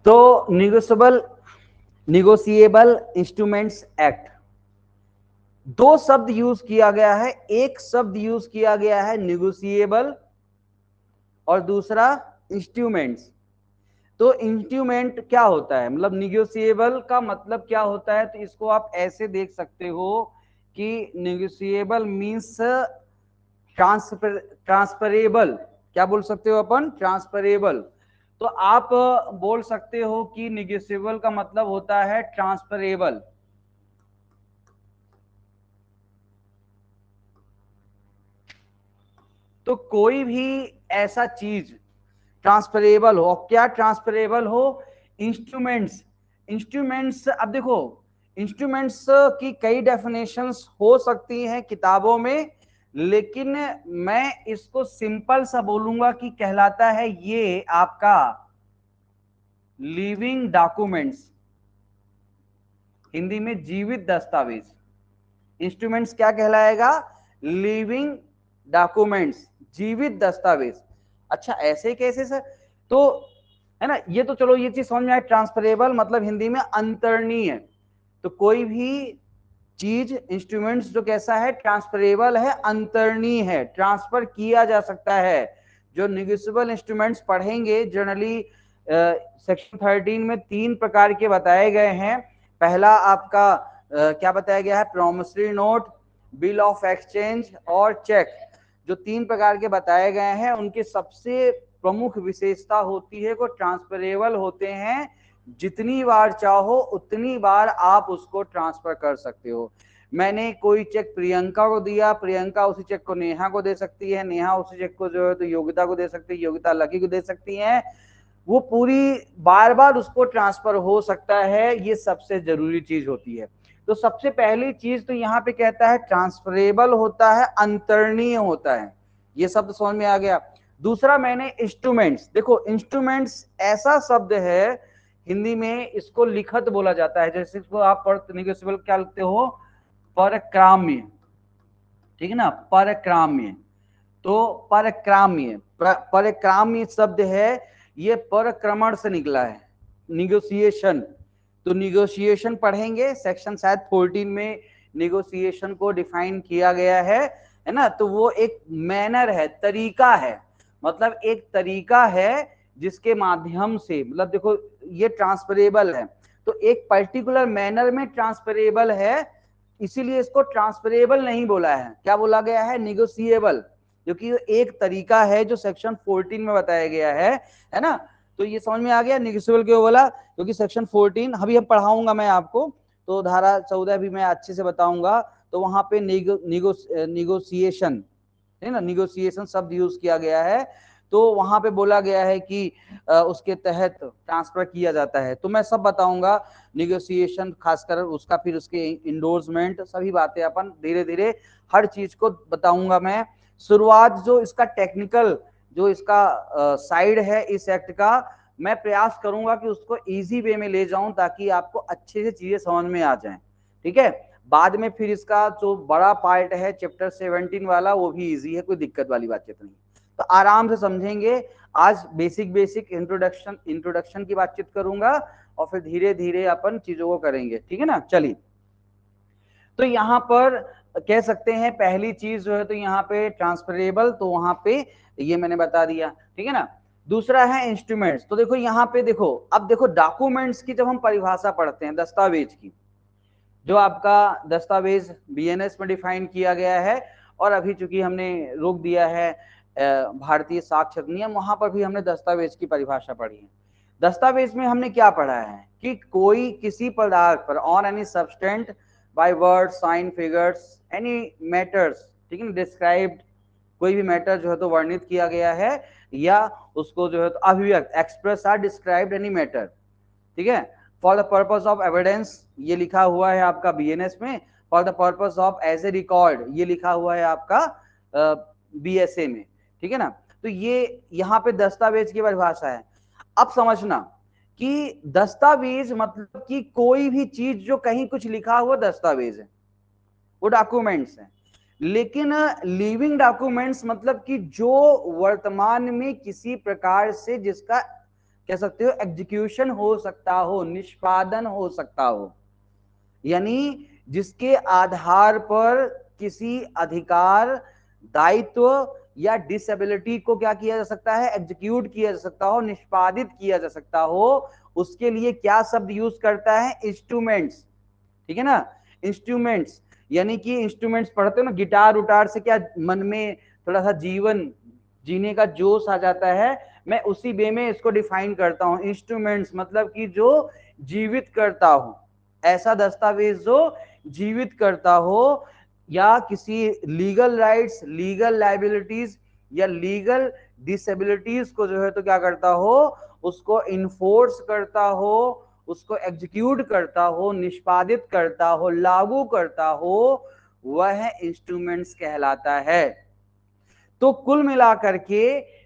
तो negotiable instruments act, दो शब्द यूज किया गया है, एक शब्द यूज किया गया है निगोशिएबल और दूसरा इंस्ट्रूमेंट्स। तो इंस्ट्रूमेंट क्या होता है, मतलब निगोशिएबल का मतलब क्या होता है, तो इसको आप ऐसे देख सकते हो कि निगोशिएबल मीन्स ट्रांसफरेबल, क्या बोल सकते हो अपन, ट्रांसफरेबल। तो आप बोल सकते हो कि निगोशिएबल का मतलब होता है ट्रांसफरेबल। तो कोई भी ऐसा चीज ट्रांसफरेबल हो, क्या ट्रांसफरेबल हो, इंस्ट्रूमेंट्स। इंस्ट्रूमेंट्स, अब देखो इंस्ट्रूमेंट्स की कई डेफिनेशंस हो सकती हैं किताबों में, लेकिन मैं इसको सिंपल सा बोलूंगा कि कहलाता है ये आपका लिविंग डॉक्यूमेंट्स, हिंदी में जीवित दस्तावेज। इंस्ट्रूमेंट्स क्या कहलाएगा, लिविंग डॉक्यूमेंट्स, जीवित दस्तावेज। अच्छा ऐसे कैसे सर, तो है ना, ये तो चलो ये चीज समझ में आए, ट्रांसफरेबल मतलब हिंदी में अंतरणीय। तो कोई भी चीज इंस्ट्रूमेंट्स जो कैसा है, ट्रांसफरेबल है, अंतरणीय है, ट्रांसफर किया जा सकता है। जो निगोशिएबल इंस्ट्रूमेंट्स पढ़ेंगे जनरली सेक्शन 13 में तीन प्रकार के बताए गए हैं। पहला आपका क्या बताया गया है, promissory note, bill of exchange और चेक। जो तीन प्रकार के बताए गए हैं उनकी सबसे प्रमुख विशेषता होती है को ट्रांसफरेबल होते हैं, जितनी बार चाहो उतनी बार आप उसको ट्रांसफर कर सकते हो। मैंने कोई चेक प्रियंका को दिया, प्रियंका उसी चेक को नेहा को दे सकती है, नेहा उसी चेक को जो है तो योगिता को दे सकती है, योगिता लकी को दे सकती है। वो पूरी बार बार उसको ट्रांसफर हो सकता है, ये सबसे जरूरी चीज होती है। तो सबसे पहली चीज तो यहाँ पे कहता है ट्रांसफरेबल होता है, अंतरणीय होता है, ये शब्द समझ में आ गया। दूसरा मैंने इंस्ट्रूमेंट्स, देखो इंस्ट्रूमेंट्स ऐसा शब्द है, हिंदी में इसको लिखत बोला जाता है, जैसे इसको आप निगोशिएबल क्या लिखते हो, परक्राम्य, ठीक है ना, परक्राम्य। तो परक्राम्य, परक्राम्य शब्द है, ये परक्रमण से निकला है, निगोशिएशन। तो निगोशिएशन पढ़ेंगे सेक्शन शायद 14 में, निगोशिएशन को डिफाइन किया गया है ना। तो वो एक मैनर है, तरीका है, मतलब एक तरीका है जिसके माध्यम से, मतलब देखो ये ट्रांसफरेबल है, तो एक पर्टिकुलर मैनर में ट्रांसफरेबल है, इसीलिए इसको ट्रांसफरेबल नहीं बोला है, क्या बोला गया है, निगोशिएबल, क्योंकि एक तरीका है जो सेक्शन 14 में बताया गया है ना। तो ये समझ में आ गया निगोशिएबल क्यों बोला, क्योंकि सेक्शन 14 अभी हम पढ़ाऊंगा मैं आपको, तो धारा 14 भी मैं अच्छे से बताऊंगा। तो वहां पे निगोशिएशन है ना, निगोशिएशन शब्द यूज किया गया है, तो वहां पे बोला गया है कि उसके तहत ट्रांसफर किया जाता है। तो मैं सब बताऊंगा निगोशिएशन, खासकर उसका, फिर उसके इंडोर्समेंट, सभी बातें अपन धीरे धीरे हर चीज को बताऊंगा मैं। शुरुआत जो इसका टेक्निकल, जो इसका साइड है इस एक्ट का, मैं प्रयास करूंगा कि उसको इजी वे में ले जाऊं ताकि आपको अच्छे से चीजें समझ में आ जाएं, ठीक है। बाद में फिर इसका जो बड़ा पार्ट है चैप्टर 17 वाला, वो भी इजी है, कोई दिक्कत वाली बातचीत नहीं, तो आराम से समझेंगे। आज बेसिक बेसिक इंट्रोडक्शन इंट्रोडक्शन की बातचीत करूंगा और फिर धीरे धीरे अपन चीजों को करेंगे, ठीक है ना। चलिए, तो यहाँ पर कह सकते हैं पहली चीज जो है, तो यहाँ पे ट्रांसफरेबल, तो वहां पे ये मैंने बता दिया, ठीक है ना। दूसरा है इंस्ट्रूमेंट्स, तो देखो यहाँ पे देखो, अब देखो डॉक्यूमेंट्स की जब हम परिभाषा पढ़ते हैं, दस्तावेज की, जो आपका दस्तावेज बीएनएस में डिफाइन किया गया है, और अभी चूंकि हमने रोक दिया है भारतीय साक्षर नियम, वहां पर भी हमने दस्तावेज की परिभाषा पढ़ी है। दस्तावेज में हमने क्या पढ़ा है कि कोई किसी पदार्थ पर, on any substance by word sign figures any matters, ठीक है, डिस्क्राइब्ड, कोई भी मैटर जो है तो वर्णित किया गया है, या उसको जो है तो अभिव्यक्त, express or described any matter, ठीक है, for the purpose of evidence, ये लिखा हुआ है आपका बीएनएस में, for the purpose of as a record, ये लिखा हुआ है आपका बीएसए में, ठीक है ना। तो ये यहाँ पे दस्तावेज की परिभाषा है। अब समझना कि दस्तावेज मतलब कि कोई भी चीज जो कहीं कुछ लिखा हुआ दस्तावेज है, वो डॉक्यूमेंट्स है। लेकिन लिविंग डॉक्यूमेंट्स मतलब कि जो वर्तमान में किसी प्रकार से जिसका कह सकते हो एग्जीक्यूशन हो सकता हो, निष्पादन हो सकता हो, यानी जिसके आधार पर किसी अधिकार, दायित्व या डिसेबिलिटी को क्या किया जा सकता है, एग्जीक्यूट किया जा सकता हो, निष्पादित किया जा सकता हो, उसके लिए क्या शब्द यूज करता है, इंस्ट्रूमेंट्स। ठीक है ना, इंस्ट्रूमेंट्स, यानी कि इंस्ट्रूमेंट्स पढ़ते हो ना, गिटार उटार से क्या मन में थोड़ा सा जीवन जीने का जोश आ जाता है, मैं उसी वे में इसको डिफाइन करता हूं। इंस्ट्रूमेंट्स मतलब कि जो जीवित करता हो, ऐसा दस्तावेज जो जीवित करता हो, या किसी लीगल राइट्स, लीगल लाइबिलिटीज या लीगल डिसेबिलिटीज को जो है तो क्या करता हो, उसको इन्फोर्स करता हो, उसको एग्जीक्यूट करता हो, निष्पादित करता हो, लागू करता हो, वह इंस्ट्रूमेंट्स कहलाता है। तो कुल मिलाकर के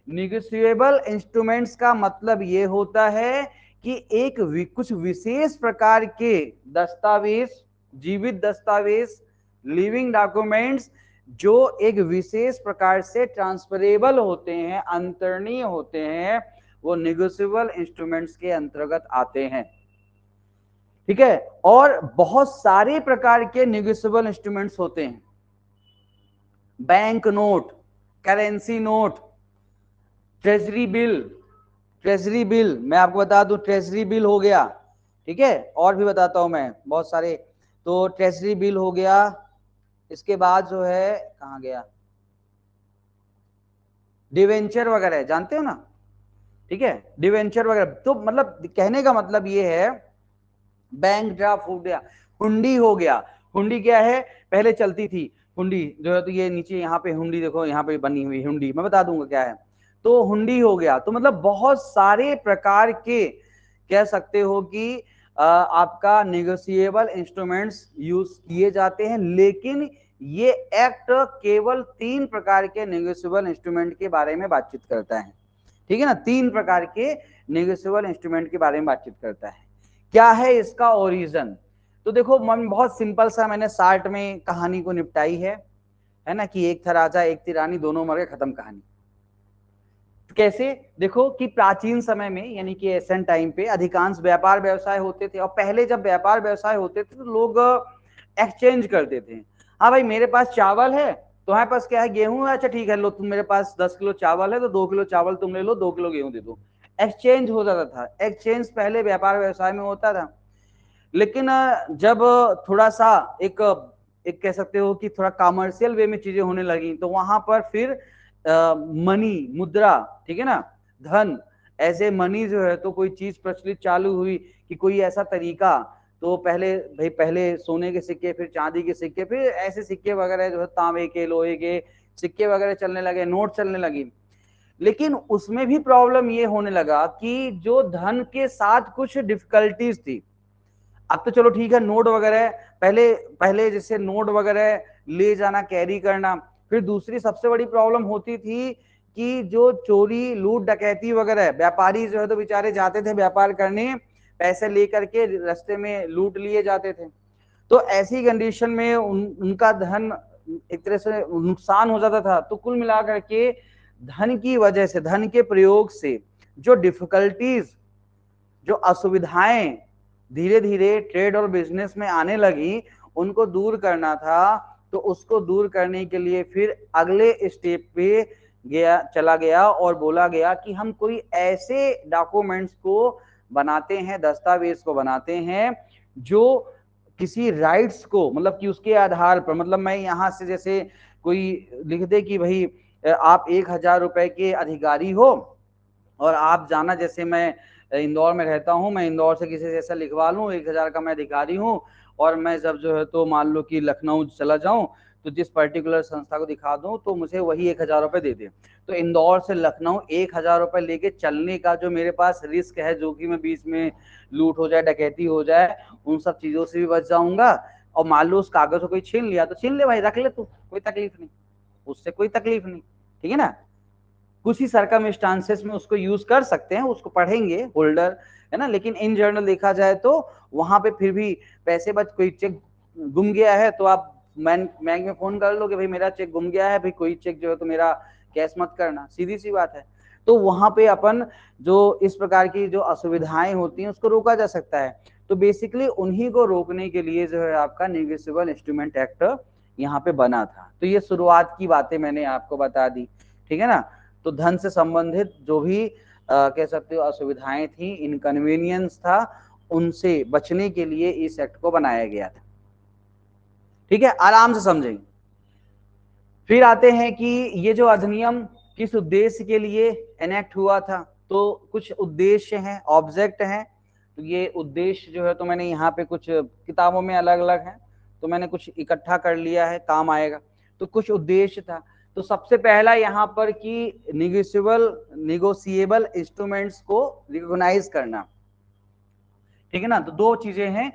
निगोशिएबल इंस्ट्रूमेंट्स का मतलब ये होता है कि कुछ विशेष प्रकार के दस्तावेज, जीवित दस्तावेज, लिविंग डॉक्यूमेंट्स, जो एक विशेष प्रकार से ट्रांसफरेबल होते हैं, अंतरणीय होते हैं, वो निगोशिएबल इंस्ट्रूमेंट्स के अंतर्गत आते हैं। ठीक है, और बहुत सारे प्रकार के निगोशिएबल इंस्ट्रूमेंट्स होते हैं, bank note, currency note, treasury bill. Treasury bill मैं आपको बता दूं, ट्रेजरी बिल हो गया, ठीक है, और भी बताता हूं मैं बहुत सारे। तो ट्रेजरी बिल हो गया, इसके बाद जो है कहां गया, डिवेंचर वगैरह जानते हो ना, ठीक है, डिवेंचर वगैरह। तो मतलब कहने का मतलब ये है, बैंक ड्राफ्ट हो गया, हुंडी हो गया। हुंडी क्या है, पहले चलती थी हुंडी जो है, तो ये नीचे यहाँ पे हुंडी देखो, यहाँ पे बनी हुई हुंडी, मैं बता दूंगा क्या है। तो हुंडी हो गया, तो मतलब बहुत सारे प्रकार के कह सकते हो कि आपका निगोशिएबल इंस्ट्रूमेंट्स यूज किए जाते हैं, लेकिन ये एक्ट केवल 3 प्रकार के निगोशिएबल इंस्ट्रूमेंट के बारे में बातचीत करता है। ठीक है ना, 3 प्रकार के निगोशिएबल इंस्ट्रूमेंट के बारे में बातचीत करता है। क्या है इसका ओरिजिन, तो देखो मन बहुत सिंपल सा, मैंने शार्ट में कहानी को निपटाई है ना, कि एक था राजा एक थी रानी, दोनों मर गए, खत्म कहानी। कैसे, देखो कि प्राचीन समय में यानी कि एशियन टाइम पे अधिकांश व्यापार व्यवसाय होते थे, और पहले जब व्यापार व्यवसाय होते थे तो लोग एक्सचेंज करते थे। हाँ भाई मेरे पास चावल है, तुम्हारे पास क्या है, गेहूं है, अच्छा ठीक है लो, तुम मेरे पास 10 किलो चावल है तो 2 किलो चावल तुम ले लो, 2 किलो गेहूं दे दो। एक्सचेंज हो जाता था, एक्सचेंज पहले व्यापार व्यवसाय में होता था। लेकिन जब थोड़ा सा एक एक कह सकते हो कि थोड़ा कमर्शियल वे में चीजें होने लगी, तो वहां पर फिर मनी, मुद्रा, ठीक है ना, धन, ऐसे मनी जो है तो कोई चीज प्रचलित चालू हुई कि कोई ऐसा तरीका, तो पहले भाई पहले सोने के सिक्के, फिर चांदी के सिक्के, फिर ऐसे सिक्के वगैरह जो है तांबे के, लोहे के सिक्के वगैरह चलने लगे, नोट चलने लगी। लेकिन उसमें भी प्रॉब्लम ये होने लगा कि जो धन के साथ कुछ डिफिकल्टीज थी। अब तो चलो ठीक है, नोट वगैरह पहले पहले जैसे नोट वगैरह ले जाना, कैरी करना। फिर दूसरी सबसे बड़ी प्रॉब्लम होती थी कि जो चोरी लूट डकैती वगैरह, व्यापारी जो है तो बेचारे जाते थे व्यापार करने, पैसे लेकर के रास्ते में लूट लिए जाते थे। तो ऐसी कंडीशन में उनका धन एक तरह से नुकसान हो जाता था। तो कुल मिलाकर के धन की वजह से, धन के प्रयोग से जो डिफिकल्टीज, जो असुविधाएं धीरे धीरे ट्रेड और बिजनेस में आने लगी, उनको दूर करना था। तो उसको दूर करने के लिए फिर अगले स्टेप पे चला गया और बोला गया कि हम कोई ऐसे डॉक्यूमेंट्स को बनाते हैं, दस्तावेज को बनाते हैं, जो किसी राइट्स को, मतलब कि उसके आधार पर, मतलब मैं यहां से जैसे कोई लिख दे कि भाई आप 1,000 रुपए के अधिकारी हो, और आप जाना, जैसे मैं इंदौर में रहता हूँ, मैं इंदौर से किसी से ऐसा लिखवा लूँ 1,000 का मैं अधिकारी हूँ, और मैं जब जो है तो मान लो कि लखनऊ चला जाऊं, तो जिस पर्टिकुलर संस्था को दिखा दूं तो मुझे वही 1,000 रुपए दे दे। तो इंदौर से लखनऊ 1,000 रुपए लेके चलने का जो मेरे पास रिस्क है, जो कि मैं बीच में लूट हो जाए, डकैती हो जाए, उन सब चीजों से भी बच जाऊंगा। और मान लो उस कागज को कोई छीन लिया तो छीन ले भाई, रख ले तू, कोई तकलीफ नहीं, उससे कोई तकलीफ नहीं। ठीक है ना, कुछ ही सर्कमस्टांसेस में उसको यूज कर सकते हैं, उसको पढ़ेंगे होल्डर, है ना। लेकिन इन जनरल देखा जाए तो वहां पे फिर भी पैसे बच, कोई चेक गुम गया है तो आप बैंक में फोन कर लो कि भाई मेरा चेक गुम गया है, भाई कोई चेक जो है तो मेरा कैश मत करना, सीधी सी बात है। तो वहां पे अपन जो इस प्रकार की जो असुविधाएं होती हैं उसको रोका जा सकता है। तो बेसिकली उन्हीं को रोकने के लिए जो है आपका नेगोशिएबल इंस्ट्रूमेंट एक्ट यहाँ पे बना था। तो ये शुरुआत की बातें मैंने आपको बता दी, ठीक है ना। तो धन से संबंधित जो भी कह सकते हो असुविधाएं थी, इनकन्वीनियंस था, उनसे बचने के लिए इस एक्ट को बनाया गया था। ठीक है, आराम से समझेंगे। फिर आते हैं कि ये जो अधिनियम किस उद्देश्य के लिए एनेक्ट हुआ था। तो कुछ उद्देश्य हैं, ऑब्जेक्ट हैं। तो ये उद्देश्य जो है तो मैंने यहाँ पे कुछ किताबों में अलग अलग है, तो मैंने कुछ इकट्ठा कर लिया है, काम आएगा। तो कुछ उद्देश्य था। तो सबसे पहला यहाँ पर कि निगोशिएबल इंस्ट्रूमेंट्स को रिकॉग्नाइज करना, ठीक है ना। तो दो चीजें हैं,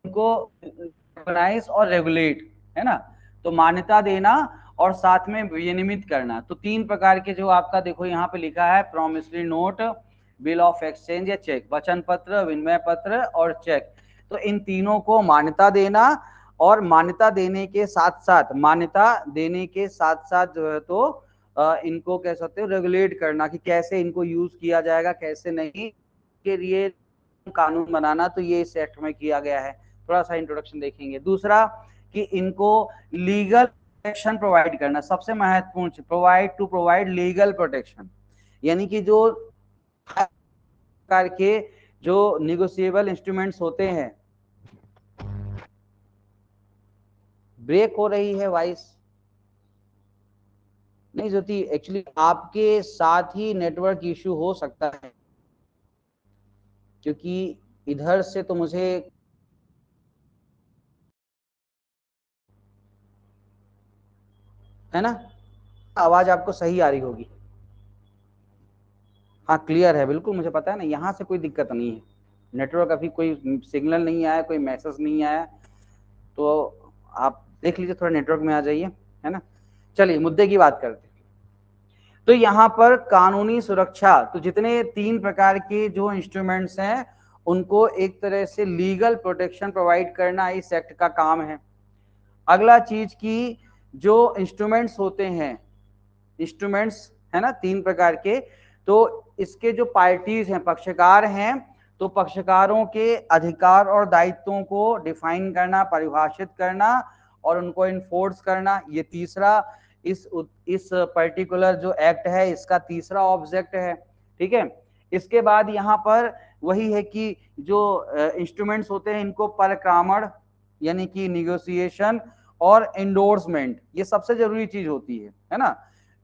इनको रिकॉग्नाइज और रेगुलेट, है ना। तो मान्यता देना और साथ में विनियमित करना। तो तीन प्रकार के जो आपका देखो यहाँ पे लिखा है, promissory note, bill of exchange या चेक, वचन पत्र, विनिमय पत्र और चेक। तो इन तीनों को मान्यता देना, और मान्यता देने के साथ साथ जो है तो इनको कह सकते हो रेगुलेट करना कि कैसे इनको यूज किया जाएगा, कैसे नहीं, के लिए कानून बनाना। तो ये इस एक्ट में किया गया है। थोड़ा सा इंट्रोडक्शन देखेंगे। दूसरा कि इनको लीगल प्रोटेक्शन प्रोवाइड करना, सबसे महत्वपूर्ण, प्रोवाइड लीगल प्रोटेक्शन, यानी कि जो प्रकार के जो निगोशिएबल इंस्ट्रूमेंट्स होते हैं। ब्रेक हो रही है वॉइस, नहीं ज्योति, एक्चुअली आपके साथ ही नेटवर्क इश्यू हो सकता है, क्योंकि इधर से तो मुझे है ना, आवाज आपको सही आ रही होगी। हाँ क्लियर है, बिल्कुल मुझे पता है ना, यहाँ से कोई दिक्कत नहीं है। नेटवर्क अभी कोई सिग्नल नहीं आया, कोई मैसेज नहीं आया, तो आप देख लीजिए, थोड़ा नेटवर्क में आ जाइए, है ना। चलिए मुद्दे की बात करते हैं। तो यहाँ पर कानूनी सुरक्षा, तो जितने तीन प्रकार के जो इंस्ट्रूमेंट्स हैं उनको एक तरह से लीगल प्रोटेक्शन प्रोवाइड करना इस एक्ट का काम है। अगला चीज की जो इंस्ट्रूमेंट्स होते हैं, इंस्ट्रूमेंट्स है ना तीन प्रकार के, तो इसके जो पार्टीज हैं, पक्षकार हैं, तो पक्षकारों के अधिकार और दायित्वों को डिफाइन करना, परिभाषित करना और उनको इन्फोर्स करना, ये तीसरा इस पर्टिकुलर जो एक्ट है इसका तीसरा ऑब्जेक्ट है। ठीक है, इसके बाद यहाँ पर वही है कि जो इंस्ट्रूमेंट्स होते हैं इनको परक्रामण यानी कि निगोशिएशन और एंडोर्समेंट, ये सबसे जरूरी चीज होती है ना।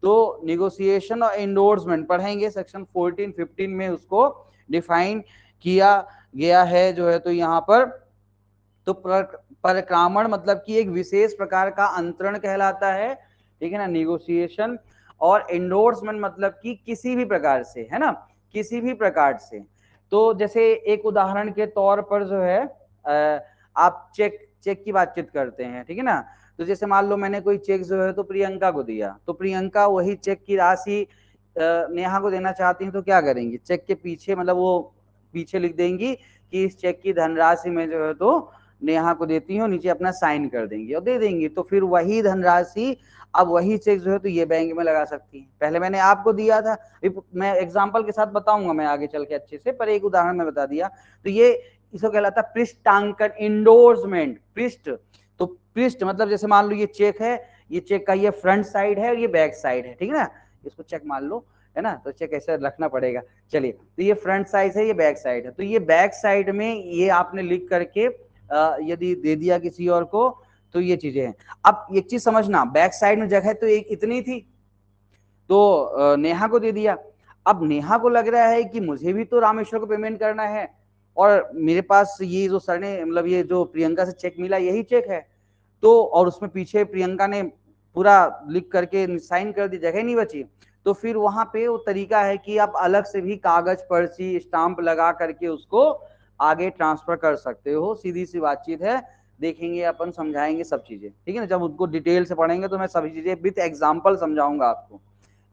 तो निगोशिएशन और एंडोर्समेंट पढ़ेंगे सेक्शन 14-15 में, उसको डिफाइन किया गया है जो है। तो यहाँ पर तो परक्रामण मतलब कि एक विशेष प्रकार का अंतरण कहलाता है, ठीक है ना, निगोशिएशन। और एंडोर्समेंट मतलब कि किसी भी प्रकार से, है ना, किसी भी प्रकार से। तो जैसे एक उदाहरण के तौर पर जो है आप चेक की बातचीत करते हैं, ठीक है ना। तो जैसे मान लो मैंने कोई चेक जो है तो प्रियंका को दिया, तो प्रियंका वही चेक की राशि नेहा को देना चाहती है, तो क्या करेंगी, चेक के पीछे मतलब वो पीछे लिख देंगी कि इस चेक की धनराशि में जो है तो नेहा को देती हूँ, नीचे अपना साइन कर देंगी और दे देंगी। तो फिर वही धनराशि अब वही चेक जो है तो ये बैंक में लगा सकती है। पहले मैंने आपको दिया था, मैं एग्जांपल के साथ बताऊंगा मैं आगे चल के अच्छे से, पर एक उदाहरण में बता दिया। तो ये इसको कहलाता है पृष्ठांकन, इंडोर्समेंट। पृष्ठ, तो पृष्ठ मतलब जैसे मान लो ये चेक है, ये चेक का ये फ्रंट साइड है और ये बैक साइड है, ठीक है ना, इसको चेक मान लो, है ना, तो चेक ऐसे रखना पड़ेगा। चलिए, तो ये फ्रंट साइड है, ये बैक साइड है। तो ये बैक साइड में ये आपने लिख करके यदि दे दिया किसी और को, तो ये चीजें हैं। अब एक चीज समझना, बैक साइड में जगह तो एक इतनी थी, तो नेहा को दे दिया। अब नेहा को लग रहा है कि मुझे भी तो रामेश्वर को पेमेंट करना है, और मेरे पास ये जो सर ने मतलब ये जो प्रियंका से चेक मिला यही चेक है, तो और उसमें पीछे प्रियंका ने पूरा लिख करके साइन कर दी, जगह नहीं बची। तो फिर वहां पे वो तरीका है कि आप अलग से भी कागज पर्ची स्टाम्प लगा करके उसको आगे ट्रांसफर कर सकते हो। सीधी सी बातचीत है, देखेंगे अपन, समझाएंगे सब चीजें, ठीक है ना। जब उनको डिटेल से पढ़ेंगे तो मैं सभी चीजें विथ एग्जाम्पल समझाऊंगा आपको,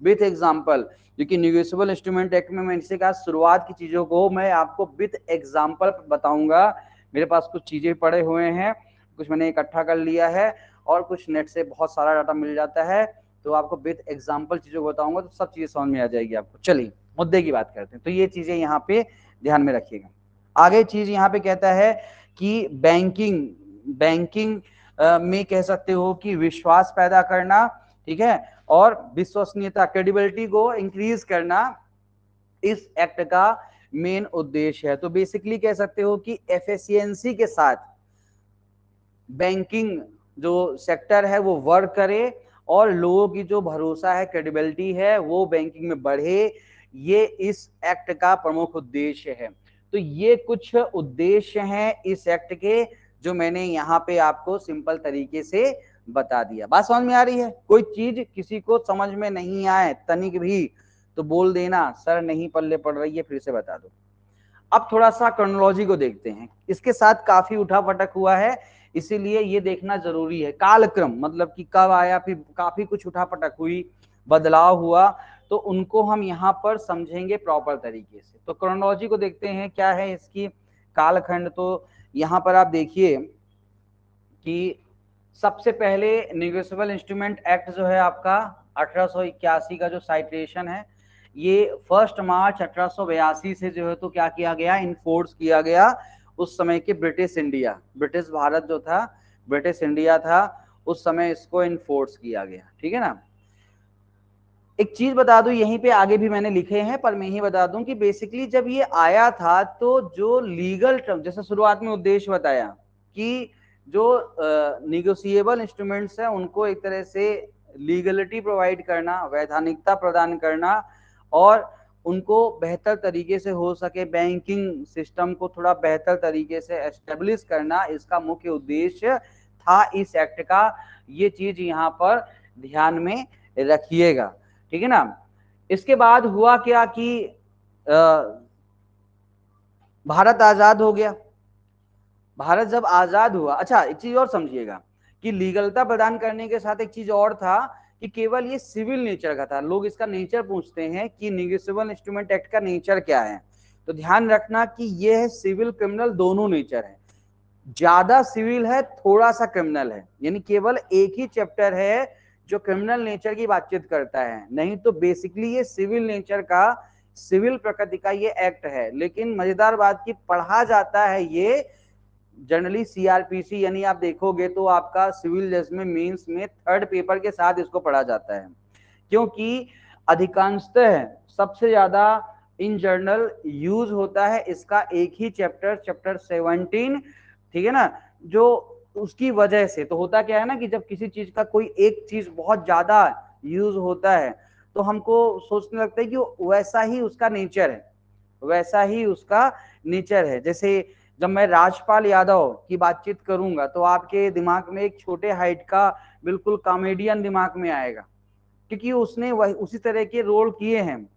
विथ एग्जाम्पल। क्योंकि निगोशिएबल इंस्ट्रूमेंट एक्ट में मैंने इससे कहा शुरुआत की चीजों को मैं आपको विथ एग्जाम्पल बताऊंगा। मेरे पास कुछ चीजें पड़े हुए हैं, कुछ मैंने इकट्ठा कर लिया है, और कुछ नेट से बहुत सारा डाटा मिल जाता है, तो आपको विद एग्जाम्पल चीजों को बताऊंगा तो सब चीजें समझ में आ जाएगी आपको। चलिए मुद्दे की बात करते हैं। तो ये चीजें यहाँ पे ध्यान में रखिएगा। आगे चीज यहाँ पे कहता है कि बैंकिंग में कह सकते हो कि विश्वास पैदा करना, ठीक है, और विश्वसनीयता, क्रेडिबिलिटी को इंक्रीज करना इस एक्ट का मेन उद्देश्य है। तो बेसिकली कह सकते हो कि एफिशिएंसी के साथ बैंकिंग जो सेक्टर है वो वर्क करे और लोगों की जो भरोसा है, क्रेडिबिलिटी है, वो बैंकिंग में बढ़े, ये इस एक्ट का प्रमुख उद्देश्य है। तो ये कुछ उद्देश्य हैं इस एक्ट के, जो मैंने यहाँ पे आपको सिंपल तरीके से बता दिया। बात समझ में आ रही है? कोई चीज किसी को समझ में नहीं आए तनिक भी तो बोल देना सर नहीं पल्ले पड़ रही है, फिर से बता दो। अब थोड़ा सा क्रोनोलॉजी को देखते हैं। इसके साथ काफी उठापटक हुआ है, इसीलिए ये देखना जरूरी है। कालक्रम मतलब कि कब आया, फिर काफी कुछ उठापटक हुई, बदलाव हुआ, तो उनको हम यहाँ पर समझेंगे प्रॉपर तरीके से। तो क्रोनोलॉजी को देखते हैं क्या है इसकी कालखंड। तो यहाँ पर आप देखिए कि सबसे पहले नेगोशिएबल इंस्ट्रूमेंट एक्ट जो है आपका 1881 का जो साइटेशन है, ये 1 मार्च 1882 से जो है तो क्या किया गया, इनफोर्स किया गया। उस समय के ब्रिटिश इंडिया, ब्रिटिश भारत जो था, ब्रिटिश इंडिया था, उस समय इसको इनफोर्स किया गया, ठीक है ना। एक चीज बता दूं, यहीं पे आगे भी मैंने लिखे हैं पर मैं ही बता दूं कि बेसिकली जब ये आया था तो जो लीगल टर्म, जैसे शुरुआत में उद्देश्य बताया कि जो निगोशिएबल इंस्ट्रूमेंट्स हैं उनको एक तरह से लीगलिटी प्रोवाइड करना, वैधानिकता प्रदान करना, और उनको बेहतर तरीके से हो सके बैंकिंग सिस्टम को थोड़ा बेहतर तरीके से एस्टेब्लिश करना, इसका मुख्य उद्देश्य था इस एक्ट का। ये चीज यहाँ पर ध्यान में रखिएगा, ठीक है ना। इसके बाद हुआ क्या कि भारत आजाद हो गया। भारत जब आजाद हुआ, अच्छा एक चीज और समझिएगा कि लीगलता प्रदान करने के साथ एक चीज और था कि केवल ये सिविल नेचर का था। लोग इसका नेचर पूछते हैं कि निगोशिएबल इंस्ट्रूमेंट एक्ट का नेचर क्या है, तो ध्यान रखना कि ये है सिविल क्रिमिनल दोनों नेचर है। ज्यादा सिविल है, थोड़ा सा क्रिमिनल है, यानी केवल एक ही चैप्टर है जो क्रिमिनल नेचर की बातचीत करता है, नहीं तो बेसिकली ये सिविल नेचर का, सिविल प्रकृति का ये एक्ट है। लेकिन मजेदार बात की पढ़ा जाता है ये जनरली सीआरपीसी, यानी आप देखोगे तो आपका सिविल जज में मेंस में 3rd पेपर के साथ इसको पढ़ा जाता है, क्योंकि अधिकांशतः सबसे ज्यादा इन जर्नल यूज होता है इसका एक ही चैप्टर, चैप्टर 17, ठीक है ना। जो उसकी वजह से तो होता क्या है ना कि जब किसी चीज का कोई एक चीज बहुत ज्यादा यूज होता है तो हमको सोचने लगता है कि वैसा ही उसका नेचर है, वैसा ही उसका नेचर है। जैसे जब मैं राजपाल यादव की बातचीत करूंगा तो आपके दिमाग में एक छोटे हाइट का बिल्कुल कॉमेडियन दिमाग में आएगा, क्योंकि उसने वही उसी तरह के रोल किए हैं।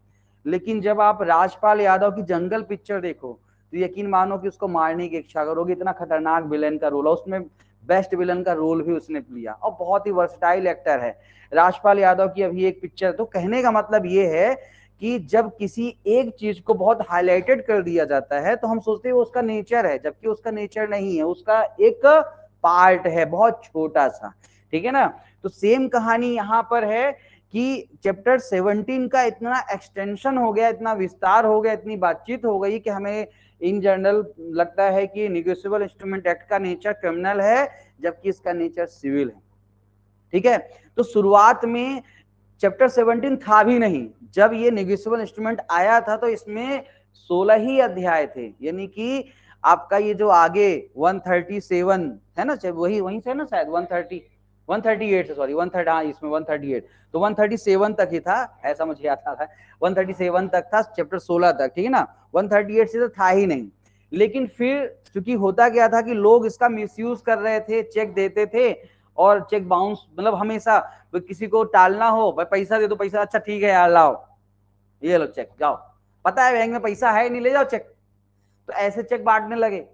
लेकिन जब आप राजपाल यादव की जंगल पिक्चर देखो तो यकीन मानो कि उसको मारने की इच्छा करोगे, इतना खतरनाक विलेन का रोल है उसमें, बेस्ट विलन का रोल भी उसने लिया और बहुत ही वर्सटाइल एक्टर है राजपाल यादव की अभी एक पिक्चर। तो कहने का मतलब ये है कि जब किसी एक चीज को बहुत हाईलाइटेड कर दिया जाता है तो हम सोचते हैं वो उसका नेचर है, जबकि उसका नेचर नहीं है, उसका एक पार्ट है बहुत छोटा सा, ठीक है ना। तो सेम कहानी यहाँ पर है कि चैप्टर 17 का इतना एक्सटेंशन हो गया, इतना विस्तार हो गया, इतनी बातचीत हो गई कि हमें इन जनरल लगता है कि निगोशिएबल इंस्ट्रूमेंट एक्ट का नेचर क्रिमिनल है जबकि इसका नेचर सिविल है, ठीक है। तो शुरुआत में चैप्टर 17 था भी नहीं, जब ये निगोशिएबल इंस्ट्रूमेंट आया था तो इसमें 16 ही अध्याय थे, यानी कि आपका ये जो आगे 137 है ना, वही वहीं से ना शायद 138 से, सॉरी 130, हाँ इसमें 138, तो 137 तक ही था ऐसा मुझे याद था, 137 तक था चैप्टर 16 तक, ठीक है ना। 138 से तो था ही नहीं। लेकिन फिर चूंकि होता क्या था कि लोग इसका मिसयूज कर रहे थे, चेक देते थे और चेक बाउंस, मतलब हमेशा किसी को टालना हो, भाई पैसा दे दो, पैसा अच्छा ठीक है यार लाओ ये लो चेक जाओ, पता है बैंक में पैसा है नहीं ले जाओ चेक, तो ऐसे चेक बांटने लगे।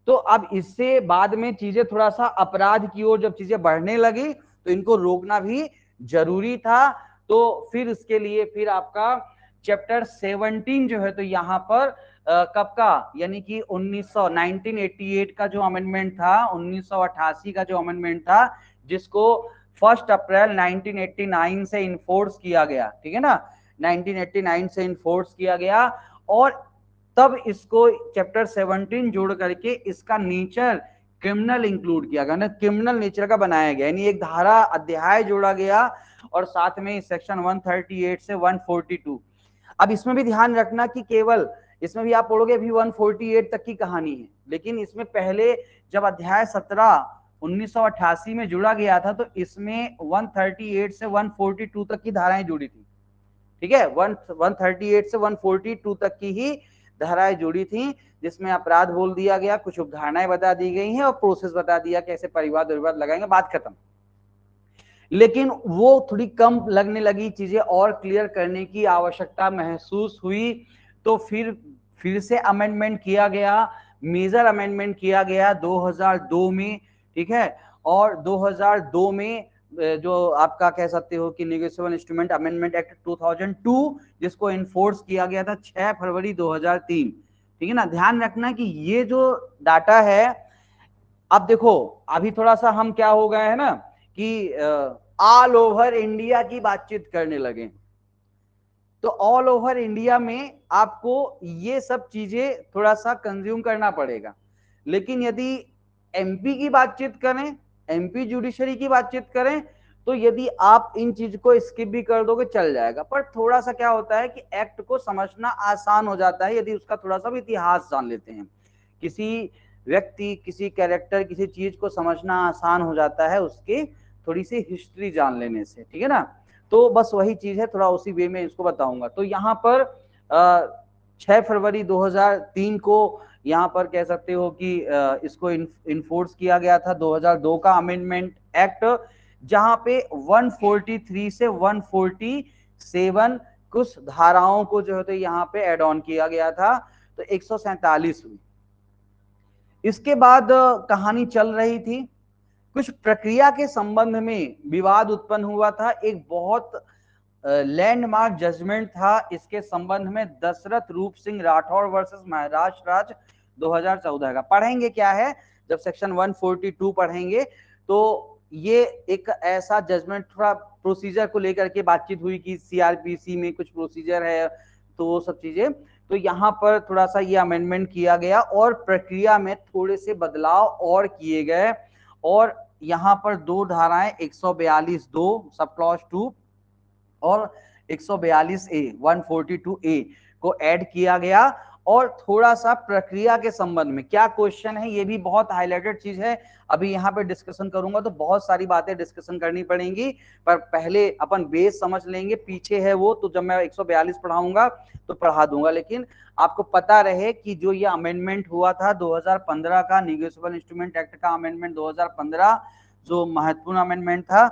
तो अब इससे बाद में चीजें थोड़ा सा अपराध की ओर जब चीजें बढ़ने लगी तो इनको रोकना भी जरूरी था। तो फिर इसके लिए फिर आपका चैप्टर 17 जो है तो यहाँ पर कब का, यानी कि 1988 का जो अमेंडमेंट था, 1988 का जो अमेंडमेंट था, जिसको 1 अप्रैल 1989 से इन्फोर्स किया गया, ठीक है ना, 1989 से इन्फोर्स किया गया, और तब इसको चैप्टर 17 जोड़ करके इसका नेचर क्रिमिनल इंक्लूड किया गया, क्रिमिनल नेचर का बनाया गया, यानी एक धारा अध्याय जोड़ा गया, और साथ में सेक्शन 138 से 142। अब इसमें भी ध्यान रखना कि केवल इसमें भी आप पढ़ोगे अभी 148 तक की कहानी है, लेकिन इसमें पहले जब अध्याय 17 1988 में जुड़ा गया था तो इसमें 138 से 142 तक की धाराएं जुड़ी थी, ठीक है, 138 से 142 तक की ही धाराएं जुड़ी थी, जिसमें अपराध बोल दिया गया, कुछ अवधारणाएं बता दी गई हैं और प्रोसेस बता दिया कैसे परिवाद विवाद लगाएंगे, बात खत्म। लेकिन वो थोड़ी कम लगने लगी, चीजें और क्लियर करने की आवश्यकता महसूस हुई, तो फिर से अमेंडमेंट किया गया, मेजर अमेंडमेंट किया गया 2002 में, ठीक है, और 2002 में जो आपका कह सकते हो कि नेगोशिएबल इंस्ट्रूमेंट अमेंडमेंट एक्ट 2002, जिसको इन्फोर्स किया गया था 6 फरवरी 2003, ठीक है ना। ध्यान रखना कि ये जो डाटा है, अब देखो अभी थोड़ा सा हम क्या हो गए हैं ना कि ऑल ओवर इंडिया की बातचीत करने लगे, तो ऑल ओवर इंडिया में आपको ये सब चीजें थोड़ा सा कंज्यूम करना पड़ेगा, लेकिन यदि एमपी की बातचीत करें, एमपी जुडिशरी की बातचीत करें, तो यदि आप इन चीज को स्किप भी कर दोगे चल जाएगा, पर थोड़ा सा क्या होता है कि एक्ट को समझना आसान हो जाता है यदि उसका थोड़ा सा भी इतिहास जान लेते हैं। किसी व्यक्ति, किसी कैरेक्टर, किसी चीज को समझना आसान हो जाता है उसकी थोड़ी सी हिस्ट्री जान लेने से, ठीक है ना। तो बस वही चीज है, थोड़ा उसी वे में इसको बताऊंगा। तो यहाँ पर 6 फरवरी 2003 को यहाँ पर कह सकते हो कि इसको इन्फोर्स किया गया था 2002 का अमेंडमेंट एक्ट, जहां पे 143 से 147 कुछ धाराओं को जो है यहाँ पे एड ऑन किया गया था, तो 147 हुई। इसके बाद कहानी चल रही थी, कुछ प्रक्रिया के संबंध में विवाद उत्पन्न हुआ था, एक बहुत लैंडमार्क जजमेंट था इसके संबंध में, दशरथ रूप सिंह राठौर वर्सेस महाराष्ट्र राज्य 2014 का। पढ़ेंगे क्या है, जब सेक्शन 142 पढ़ेंगे तो ये एक ऐसा जजमेंट, थोड़ा प्रोसीजर को लेकर के बातचीत हुई कि सीआरपीसी में कुछ प्रोसीजर है, तो वो सब चीजें, तो यहाँ पर थोड़ा सा ये अमेंडमेंट किया गया और प्रक्रिया में थोड़े से बदलाव और किए गए, और यहाँ पर दो धाराएं 142(2) सब क्लॉज 2 और 142A 142A को ऐड किया गया, और थोड़ा सा प्रक्रिया के संबंध में क्या क्वेश्चन है, ये भी बहुत हाईलाइटेड चीज है, अभी यहाँ पे डिस्कशन करूंगा तो बहुत सारी बातें डिस्कशन करनी पड़ेंगी, पर पहले अपन बेस समझ लेंगे, पीछे है वो तो जब मैं 142 पढ़ाऊंगा तो पढ़ा दूंगा, लेकिन आपको पता रहे कि जो ये अमेंडमेंट हुआ था 2015 का, नेगोशिएबल इंस्ट्रूमेंट एक्ट का अमेंडमेंट 2015, जो महत्वपूर्ण अमेंडमेंट था,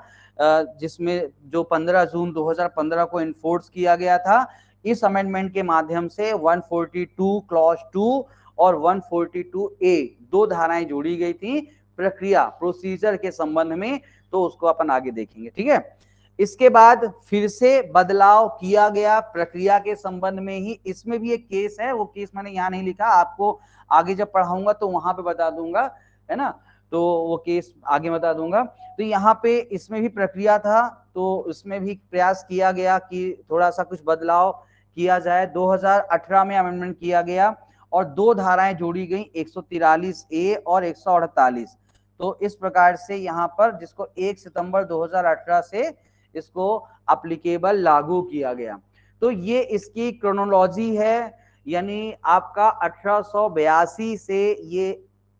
जिसमें जो 15 जून 2015 को इन्फोर्स किया गया था, इस अमेंडमेंट के माध्यम से 142 क्लॉज 2 और 142A दो धाराएं जोड़ी गई थी प्रक्रिया, प्रोसीजर के संबंध में, तो उसको अपन आगे देखेंगे, ठीक है। इसके बाद फिर से बदलाव किया गया प्रक्रिया के संबंध में ही, इसमें भी एक केस है, वो केस मैंने यहाँ नहीं लिखा, आपको आगे जब पढ़ाऊंगा तो वहां पे बता दूंगा, है ना, तो वो केस आगे बता दूंगा। तो यहाँ पे इसमें भी प्रक्रिया था, तो इसमें भी प्रयास किया गया कि थोड़ा सा कुछ बदलाव किया जाए। 2018 में अमेंडमेंट किया गया और दो धाराएं जोड़ी गई, 143A और 148, तो इस प्रकार से यहाँ पर जिसको 1 सितंबर 2018 से इसको एप्लीकेबल लागू किया गया। तो ये इसकी क्रोनोलॉजी है, यानी आपका 1882 से ये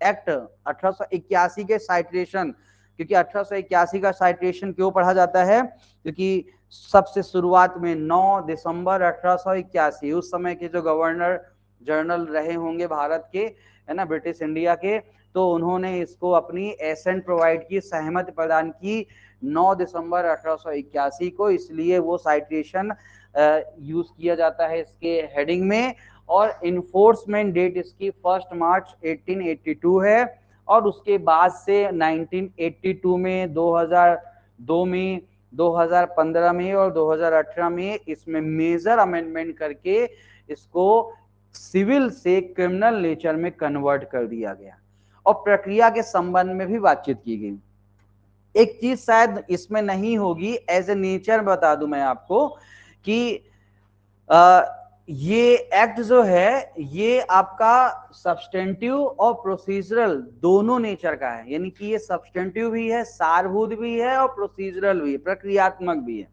एक्ट 1881 के साइट्रेशन, क्योंकि 1881 का साइट्रेशन क्यों पढ़ा जाता है, क्योंकि सबसे शुरुआत में 9 दिसंबर 1881 उस समय के जो गवर्नर जनरल रहे होंगे भारत के, है ना, ब्रिटिश इंडिया के, तो उन्होंने इसको अपनी एसेंट प्रोवाइड की, सहमति प्रदान की 9 दिसंबर 1881 को, इसलिए वो साइट्रेशन यूज किया जाता है इसके हेडिंग में, और इन्फोर्समेंट डेट इसकी 1 मार्च 1882 है, और उसके बाद से 1982 में, 2002 में, 2015 में और 2018 में इसमें मेजर अमेंडमेंट करके इसको सिविल से क्रिमिनल नेचर में कन्वर्ट कर दिया गया, और प्रक्रिया के संबंध में भी बातचीत की गई। एक चीज शायद इसमें नहीं होगी, एज ए नेचर बता दूं मैं आपको कि ये एक्ट जो है ये आपका सब्सटेंटिव और प्रोसीजरल दोनों नेचर का है, यानी कि ये सब्सटेंटिव भी है, सारभूत भी है और प्रोसीजरल भी है, प्रक्रियात्मक भी है,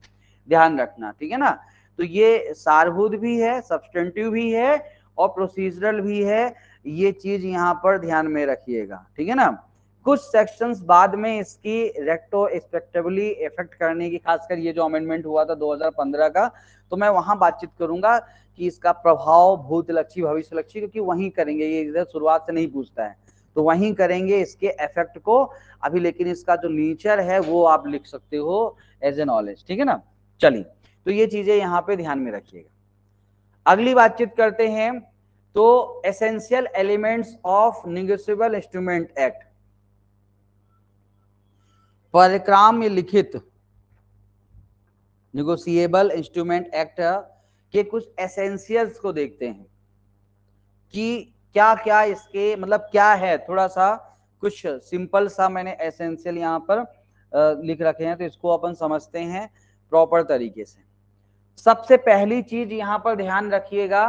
ध्यान रखना, ठीक है ना। तो ये सारभूत भी है, सब्सटेंटिव भी है और प्रोसीजरल भी है, ये चीज यहाँ पर ध्यान में रखिएगा, ठीक है ना। कुछ सेक्शंस बाद में इसकी रेट्रोस्पेक्टिवली इफेक्ट करने की, खासकर ये जो अमेंडमेंट हुआ था 2015 का, तो मैं वहां बातचीत करूंगा कि इसका प्रभाव भूतलक्षी भविष्यलक्षी, क्योंकि वहीं करेंगे, ये इधर शुरुआत से नहीं पूछता है, तो वहीं करेंगे इसके इफेक्ट को अभी, लेकिन इसका जो नेचर है वो आप लिख सकते हो एज ए नॉलेज, ठीक है ना। चलिए, तो ये चीजें यहाँ पे ध्यान में रखिएगा। अगली बातचीत करते हैं, तो essential elements of negotiable instrument act, परिक्राम्य लिखित नेगोशिएबल इंस्ट्रूमेंट एक्ट के कुछ एसेंशियल्स को देखते हैं कि क्या क्या इसके मतलब क्या है, थोड़ा सा कुछ सिंपल सा मैंने एसेंशियल यहाँ पर लिख रखे हैं, तो इसको अपन समझते हैं प्रॉपर तरीके से। सबसे पहली चीज यहाँ पर ध्यान रखिएगा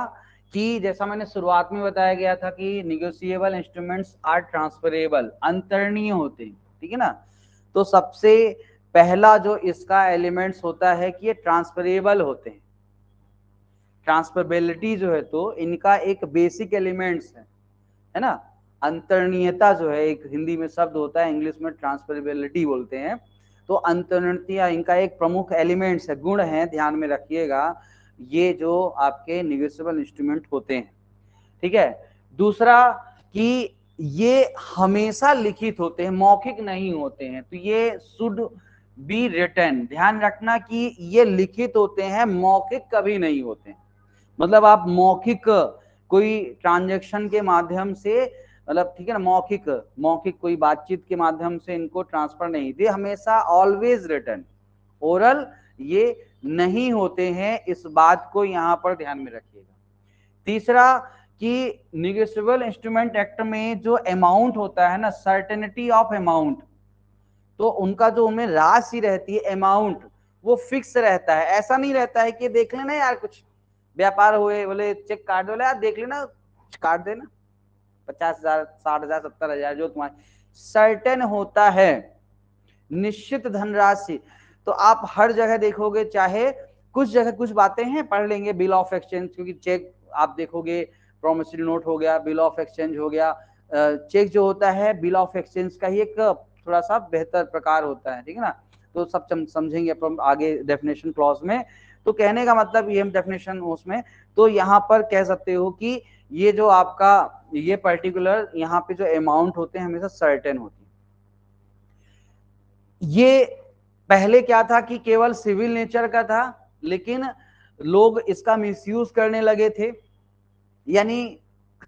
कि जैसा मैंने शुरुआत में बताया गया था कि निगोशिएबल इंस्ट्रूमेंट्स आर ट्रांसफरेबल, अंतरणीय होते हैं, ठीक है ना। तो सबसे पहला जो इसका एलिमेंट्स होता है कि ये ट्रांसफरेबल होते हैं, ट्रांसफरेबिलिटी जो है तो इनका एक बेसिक एलिमेंट्स है ना। अंतरणीयता जो है एक हिंदी में शब्द होता है, इंग्लिश में ट्रांसफरेबिलिटी बोलते हैं, तो अंतरणीयता इनका एक प्रमुख एलिमेंट्स है, गुण है, ध्यान में रखिएगा, ये जो आपके निगोशिएबल इंस्ट्रूमेंट होते हैं, ठीक है। दूसरा कि ये हमेशा लिखित होते हैं, मौखिक नहीं होते हैं, तो ये शुड बी रिटन, ध्यान रखना कि ये लिखित होते हैं, मौखिक कभी नहीं होते। मतलब आप मौखिक कोई ट्रांजैक्शन के माध्यम से, मतलब ठीक है ना, मौखिक मौखिक कोई बातचीत के माध्यम से इनको ट्रांसफर नहीं, ये हमेशा ऑलवेज रिटन, ओरल ये नहीं होते हैं, इस बात को यहां पर ध्यान में रखिएगा। तीसरा कि निगोशिएबल इंस्ट्रूमेंट एक्ट में जो अमाउंट होता है ना, सर्टेनिटी ऑफ अमाउंट, तो उनका जो उनमें राशि रहती है, अमाउंट, वो फिक्स रहता है, ऐसा नहीं रहता है कि देख लेना यार, कुछ व्यापार हुए बोले चेक काट दो यार, देख लेना काट देना 50,000 60,000 70,000, जो तुम्हारे सर्टेन होता है, निश्चित धनराशि। तो आप हर जगह देखोगे, चाहे कुछ जगह कुछ बातें हैं पढ़ लेंगे, बिल ऑफ एक्सचेंज, क्योंकि चेक आप देखोगे, प्रोमिसरी नोट हो गया, बिल ऑफ एक्सचेंज हो गया, चेक जो होता है बिल ऑफ एक्सचेंज का ही एक थोड़ा सा बेहतर प्रकार होता है, ठीक है ना। तो सब समझेंगे आगे डेफिनेशन क्लॉज में। तो कहने का मतलब ये डेफिनेशन उसमें, तो यहाँ पर कह सकते हो कि ये जो आपका ये पर्टिकुलर यहाँ पे जो अमाउंट होते हैं हमेशा सर्टेन होती है। ये पहले क्या था कि केवल सिविल नेचर का था, लेकिन लोग इसका मिसयूज करने लगे थे, यानी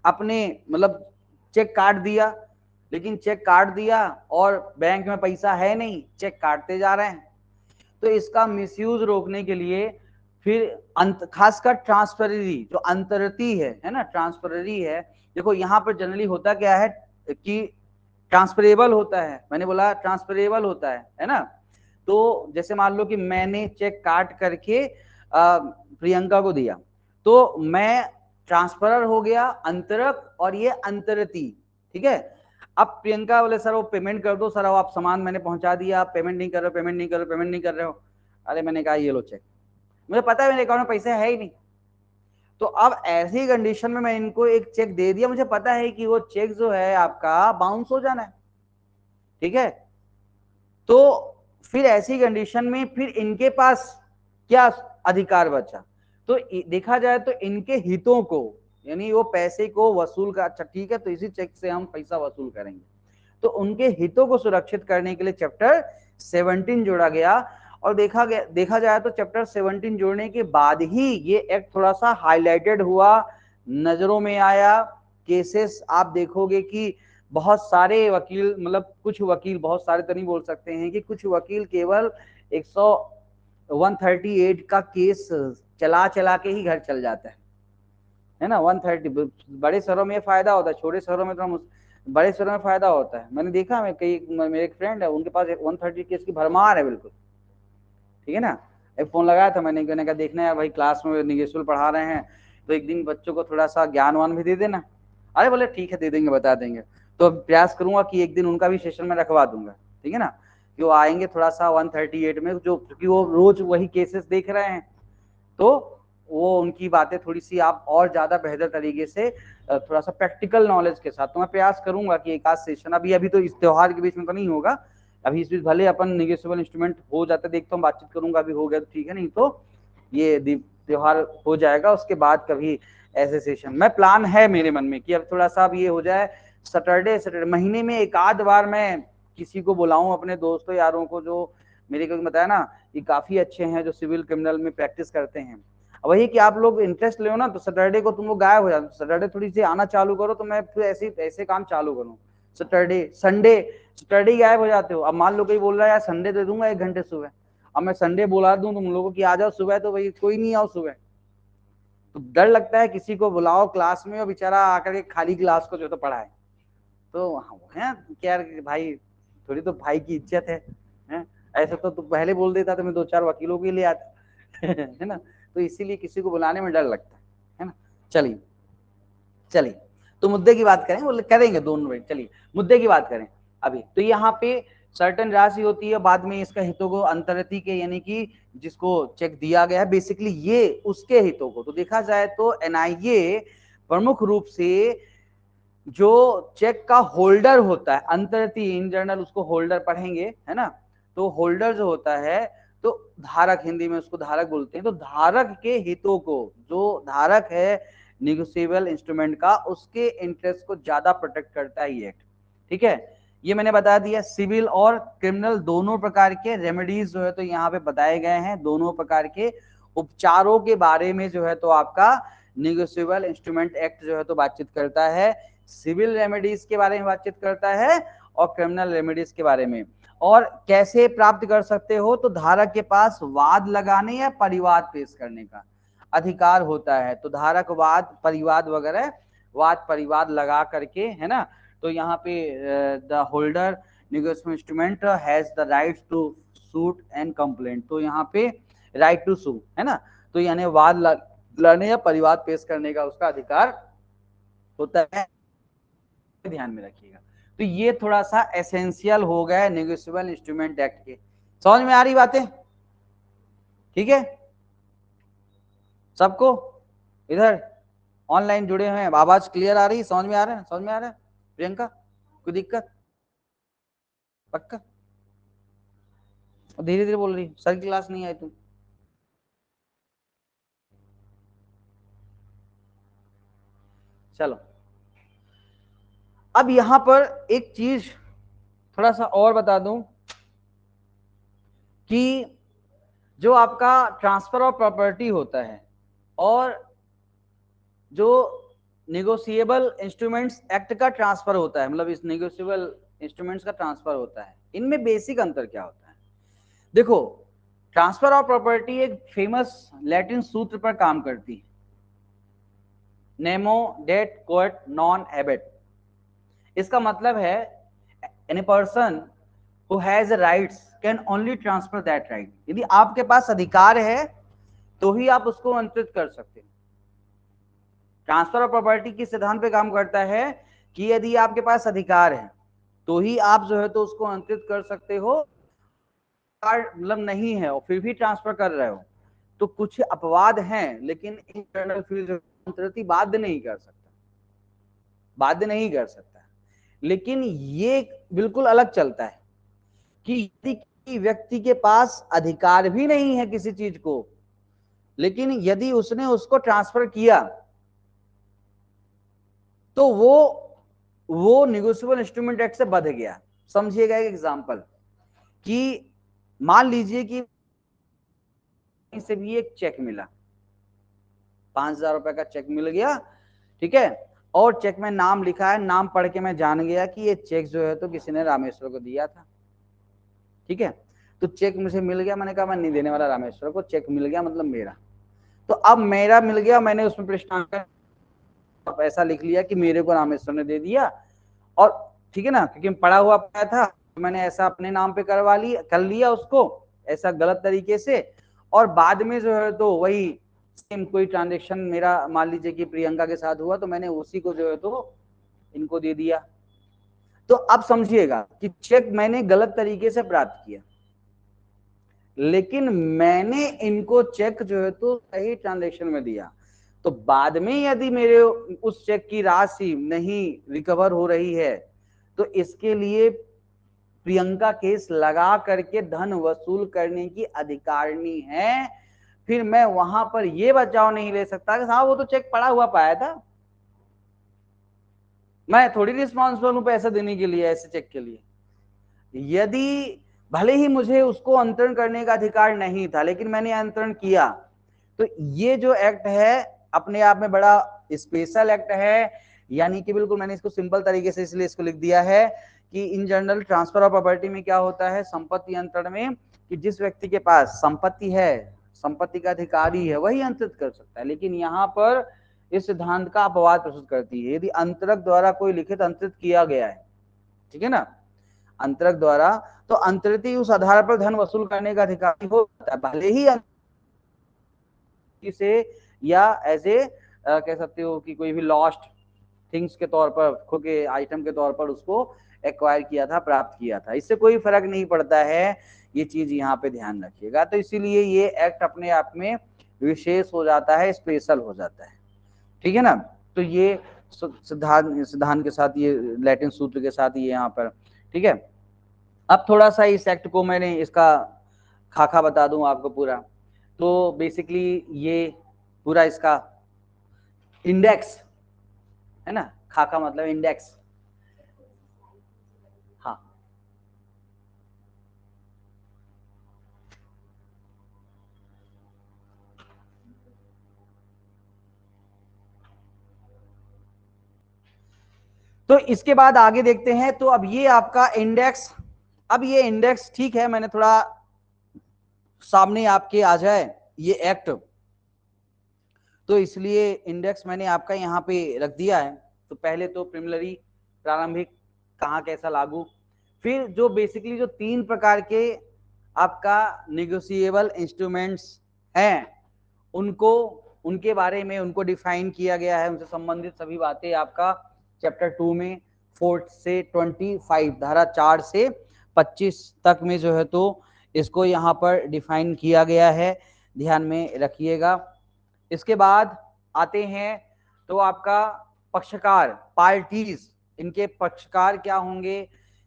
अपने मतलब चेक काट दिया, लेकिन चेक काट दिया और बैंक में पैसा है नहीं, चेक काटते जा रहे हैं। तो इसका मिसयूज रोकने के लिए फिर खासकर ट्रांसफररी जो अंतरती है ना, ट्रांसफररी है, देखो यहाँ पर जनरली होता क्या है कि ट्रांसफरेबल होता है, मैंने बोला ट्रांसफरेबल होता है ना। तो जैसे मान लो कि मैंने चेक काट करके प्रियंका को दिया, तो मैं ट्रांसफरर हो गया, अंतरक और ये अंतरती, ठीक है। अब प्रियंका बोले सर वो पेमेंट कर दो, सर आप सामान मैंने पहुंचा दिया, आप पेमेंट नहीं कर रहे हो, पेमेंट नहीं कर रहे हो, पेमेंट नहीं कर रहे हो। अरे मैंने कहा ये लो चेक, मुझे पता है मेरे अकाउंट में पैसे है ही नहीं। तो अब ऐसी कंडीशन में मैं इनको एक चेक दे दिया, मुझे पता है कि वो चेक जो है आपका बाउंस हो जाना है, ठीक है। तो फिर ऐसी कंडीशन में फिर इनके पास क्या अधिकार बचा, तो देखा जाए तो इनके हितों को, यानी वो पैसे को वसूल का, अच्छा ठीक है तो इसी चेक से हम पैसा वसूल करेंगे, तो उनके हितों को सुरक्षित करने के लिए चैप्टर 17 जोड़ा गया। और देखा जाए तो चैप्टर 17 जोड़ने के बाद ही ये एक्ट थोड़ा सा हाईलाइटेड हुआ, नजरों में आया। केसेस आप देखोगे कि बहुत सारे वकील, मतलब कुछ वकील, बहुत सारे तो नहीं बोल सकते हैं, कि कुछ वकील केवल 138 का केस चला चला के ही घर चल जाता है ना। 130 बड़े शहरों में फायदा होता है, छोटे शहरों में तो बड़े शेयरों में फायदा होता है। मैंने देखा, मैं कई, मेरे एक फ्रेंड है, उनके पास 130 केस की भरमार है बिल्कुल, ठीक है ना। एक फोन लगाया था मैंने, कहने का देखना है भाई क्लास में निगेशियल पढ़ा रहे हैं, तो एक दिन बच्चों को थोड़ा सा ज्ञान वान भी दे देना। अरे बोले ठीक है दे देंगे, बता देंगे। तो प्रयास करूंगा कि एक दिन उनका भी सेशन में रखवा दूंगा, ठीक है ना, कि वो आएंगे थोड़ा सा 138 में, जो क्योंकि वो रोज वही केसेस देख रहे हैं, तो वो उनकी बातें थोड़ी सी आप और ज्यादा बेहतर तरीके से थोड़ा सा प्रैक्टिकल नॉलेज के साथ, तो मैं प्रयास करूंगा कि एक आध सेशन, अभी तो इस त्योहार के बीच में तो नहीं होगा, अभी इस बीच भले अपन निगेशियबल इंस्ट्रूमेंट हो जाते देखता हूँ, बातचीत करूंगा, अभी हो गया तो ठीक है, नहीं तो ये त्योहार हो जाएगा उसके बाद कभी ऐसे सेशन। मैं प्लान है मेरे मन में कि अब थोड़ा सा अब ये हो जाए, सैटरडे महीने में एक आध बार मैं किसी को बुलाऊं, अपने दोस्तों यारों को, जो मेरे को बताया ना कि काफी अच्छे हैं, जो सिविल क्रिमिनल में प्रैक्टिस करते हैं। वही कि आप लोग इंटरेस्ट ले ना, तो सैटरडे को तुम लोग गायब हो जाते, सैटरडे थोड़ी सी आना चालू करो, तो मैं फिर ऐसे काम चालू करूँ। सैटरडे संडे, सैटरडे गायब हो जाते हो। अब मान लो कोई बोल रहा है यार संडे दे दूंगा 1 घंटे सुबह, अब मैं संडे बुला दूं तुम लोगों की आ जाओ सुबह, तो भाई कोई नहीं आओ सुबह, तो डर लगता है किसी को बुलाओ क्लास में और बेचारा आकर के खाली क्लास को जो तो पढ़ाए, तो है क्या भाई, थोड़ी तो भाई की इज्जत है? ऐसा तो पहले बोल देता तो मैं 2-4 वकीलों के लिए आता है ना, तो इसीलिए किसी को बुलाने में डर लगता है ना। चलिए चलिए, तो मुद्दे की बात करें, बोले करेंगे दोनों मिनट, चलिए मुद्दे की बात करें अभी। तो यहाँ पे सर्टेन राशि होती है, बाद में इसका हितों को अंतरति के, यानी कि जिसको चेक दिया गया है बेसिकली ये उसके हितों को, तो देखा जाए तो एनआईए प्रमुख रूप से जो चेक का होल्डर होता है, अंतरति इन जनरल उसको होल्डर पढ़ेंगे, है ना, तो होल्डर जो होता है, तो धारक, हिंदी में उसको धारक बोलते हैं, तो धारक के हितों को, जो धारक है निगोशिएबल इंस्ट्रूमेंट का, उसके इंटरेस्ट को ज्यादा प्रोटेक्ट करता है ये एक्ट, ठीक है। ये मैंने बता दिया, सिविल और क्रिमिनल दोनों प्रकार के रेमेडीज जो है तो यहाँ पे बताए गए हैं, दोनों प्रकार के उपचारों के बारे में जो है तो आपका निगोशिएबल इंस्ट्रूमेंट एक्ट जो है तो बातचीत करता है, सिविल रेमेडीज के बारे में बातचीत करता है और क्रिमिनल रेमेडीज के बारे में। और कैसे प्राप्त कर सकते हो, तो धारक के पास वाद लगाने या परिवाद पेश करने का अधिकार होता है, तो धारक वाद परिवाद वगैरह वाद परिवाद लगा करके, है ना, तो यहाँ पे the holder negotiable instrument has the right to sue and complaint, तो यहाँ पे राइट टू सू, है ना, तो यानी वाद लड़ने या परिवाद पेश करने का उसका अधिकार होता है, ध्यान में रखिएगा। तो ये थोड़ा सा एसेंशियल हो गया निगोशिएबल इंस्ट्रूमेंट एक्ट के, समझ में आ रही बातें? ठीक है सबको, इधर ऑनलाइन जुड़े हुए हैं, आवाज क्लियर आ रही है, समझ में आ रहा है, समझ में आ रहा है? प्रियंका कोई दिक्कत? पक्का? धीरे धीरे बोल रही, सर की क्लास नहीं आई तुम? चलो, अब यहां पर एक चीज थोड़ा सा और बता दूं कि जो आपका ट्रांसफर ऑफ प्रॉपर्टी होता है और जो निगोशिएबल इंस्ट्रूमेंट्स एक्ट का ट्रांसफर होता है, मतलब इस निगोशिएबल इंस्ट्रूमेंट्स का ट्रांसफर होता है, इनमें बेसिक अंतर क्या होता है? देखो, ट्रांसफर ऑफ प्रॉपर्टी एक फेमस लैटिन सूत्र पर काम करती है, नेमो डेट क्वाट नॉन एबेट। इसका मतलब है any person who has rights can only transfer that right, यदि आपके पास अधिकार है तो ही आप उसको अंतरित कर सकते हैं। ट्रांसफर ऑफ प्रॉपर्टी किस सिद्धांत पे काम करता है कि यदि आपके पास अधिकार है तो ही आप जो है तो उसको अंतरित कर सकते हो, मतलब नहीं है और फिर भी ट्रांसफर कर रहे हो तो कुछ अपवाद हैं, लेकिन इंटरनल फील्ड अंतरित बाध्य नहीं कर सकता, बाध्य नहीं कर सकता। लेकिन ये बिल्कुल अलग चलता है कि यदि व्यक्ति के पास अधिकार भी नहीं है किसी चीज को, लेकिन यदि उसने उसको ट्रांसफर किया तो वो निगोशिएबल इंस्ट्रूमेंट एक्ट से बंध गया। समझिएगा एक एग्जांपल कि मान लीजिए कि से भी एक चेक मिला, 5,000 रुपए का चेक मिल गया, ठीक है, और चेक में नाम लिखा है, नाम पढ़ के मैं जान गया कि ये चेक जो है तो किसी ने रामेश्वर को दिया था, ठीक है, तो चेक मुझे मिल गया, मैंने कहा मैं नहीं देने वाला रामेश्वर को, चेक मिल गया मतलब मेरा, तो अब मेरा मिल गया, मैंने उसमें प्रश्नांकन ऐसा लिख लिया कि मेरे को रामेश्वर ने दे दिया, और ठीक है ना, क्योंकि पढ़ा हुआ पाया था, मैंने ऐसा अपने नाम पे कर लिया उसको ऐसा गलत तरीके से, और बाद में जो है तो वही सेम कोई ट्रांजेक्शन मेरा मान लीजिए कि प्रियंका के साथ हुआ, तो मैंने उसी को जो है तो इनको दे दिया। तो अब समझिएगा कि चेक मैंने गलत तरीके से प्राप्त किया, लेकिन मैंने इनको चेक जो है तो सही ट्रांजेक्शन में दिया। तो बाद में यदि मेरे उस चेक की राशि नहीं रिकवर हो रही है, तो इसके लिए प्रियंका केस लगा करके धन वसूल करने की अधिकारिणी है। फिर मैं वहां पर यह बचाव नहीं ले सकता कि हाँ वो तो चेक पड़ा हुआ पाया था, मैं थोड़ी रिस्पॉन्सिबल हूं पैसा देने के लिए ऐसे चेक के लिए। यदि भले ही मुझे उसको अंतरण करने का अधिकार नहीं था, लेकिन मैंने अंतरण किया, तो ये जो एक्ट है अपने आप में बड़ा स्पेशल एक्ट है। यानी कि बिल्कुल मैंने इसको सिंपल तरीके से इसलिए इसको लिख दिया है कि in general transfer of property में क्या होता है, संपत्ति अंतरण में, कि जिस व्यक्ति के पास संपत्ति है, संपत्ति का अधिकारी है, वही अंतरित कर सकता है। लेकिन यहाँ पर इस सिद्धांत का अपवाद प्रस्तुत करती है, यदि अंतरक द्वारा कोई लिखित अंतरित किया गया है, ठीक है ना, अंतरक द्वारा, तो अंतरित उस आधार पर धन वसूल करने का अधिकारी होता है, भले ही से या ऐसे कह सकते हो कि कोई भी लॉस्ट थिंग्स के तौर पर, खो के आइटम के तौर पर उसको एक्वायर किया था, प्राप्त किया था, इससे कोई फर्क नहीं पड़ता है। ये चीज यहाँ पे ध्यान रखिएगा। तो इसीलिए ये एक्ट अपने आप में विशेष हो जाता है, स्पेशल हो जाता है, ठीक है ना। तो ये सिद्धांत के साथ, ये लैटिन सूत्र के साथ ये यहाँ पर, ठीक है। अब थोड़ा सा इस एक्ट को मैंने इसका खाका बता दूं आपको पूरा। तो बेसिकली ये पूरा इसका इंडेक्स है ना, खाका मतलब इंडेक्स, हाँ। तो इसके बाद आगे देखते हैं। तो अब ये आपका इंडेक्स, अब ये इंडेक्स ठीक है, मैंने थोड़ा सामने आपके आ जाए ये एक्ट, तो इसलिए इंडेक्स मैंने आपका यहाँ पे रख दिया है। तो पहले तो प्रिलिमिनरी, प्रारंभिक, कहाँ कैसा लागू, फिर जो बेसिकली जो 3 प्रकार के आपका निगोशिएबल इंस्ट्रूमेंट्स हैं, उनको, उनके बारे में उनको डिफाइन किया गया है, उनसे संबंधित सभी बातें आपका चैप्टर 2 में 4 से 25, धारा 4 से 25 तक में जो है तो इसको यहाँ पर डिफाइन किया गया है, ध्यान में रखिएगा। इसके बाद आते हैं तो आपका पक्षकार, पार्टीज, इनके पक्षकार क्या होंगे,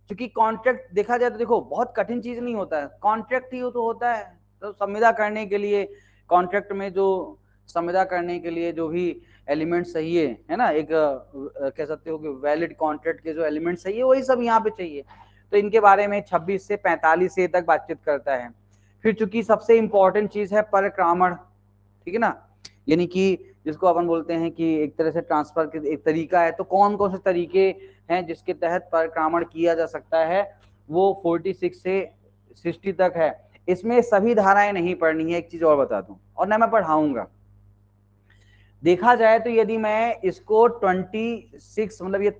क्योंकि कॉन्ट्रैक्ट देखा जाए तो देखो बहुत कठिन चीज नहीं होता है, कॉन्ट्रैक्ट ही तो होता है। तो संविदा करने के लिए कॉन्ट्रैक्ट में जो संविदा करने के लिए जो भी एलिमेंट चाहिए है ना, एक कह सकते हो कि वैलिड कॉन्ट्रैक्ट के जो एलिमेंट चाहिए वही सब यहाँ पे चाहिए। तो इनके बारे में 26 से 45 ए तक बातचीत करता है। फिर चूंकि सबसे इंपॉर्टेंट चीज है परक्रामण, ठीक है ना, यानी कि जिसको अपन बोलते हैं कि एक तरह से ट्रांसफर के एक तरीका है, तो कौन कौन से तरीके हैं जिसके तहत परक्रामण किया जा सकता है, वो 46 से 60 तक है। इसमें सभी धाराएं नहीं पढ़नी है, एक चीज और बता दूं, और ना मैं पढ़ाऊंगा। देखा जाए तो यदि मैं इसको 26 मतलब ये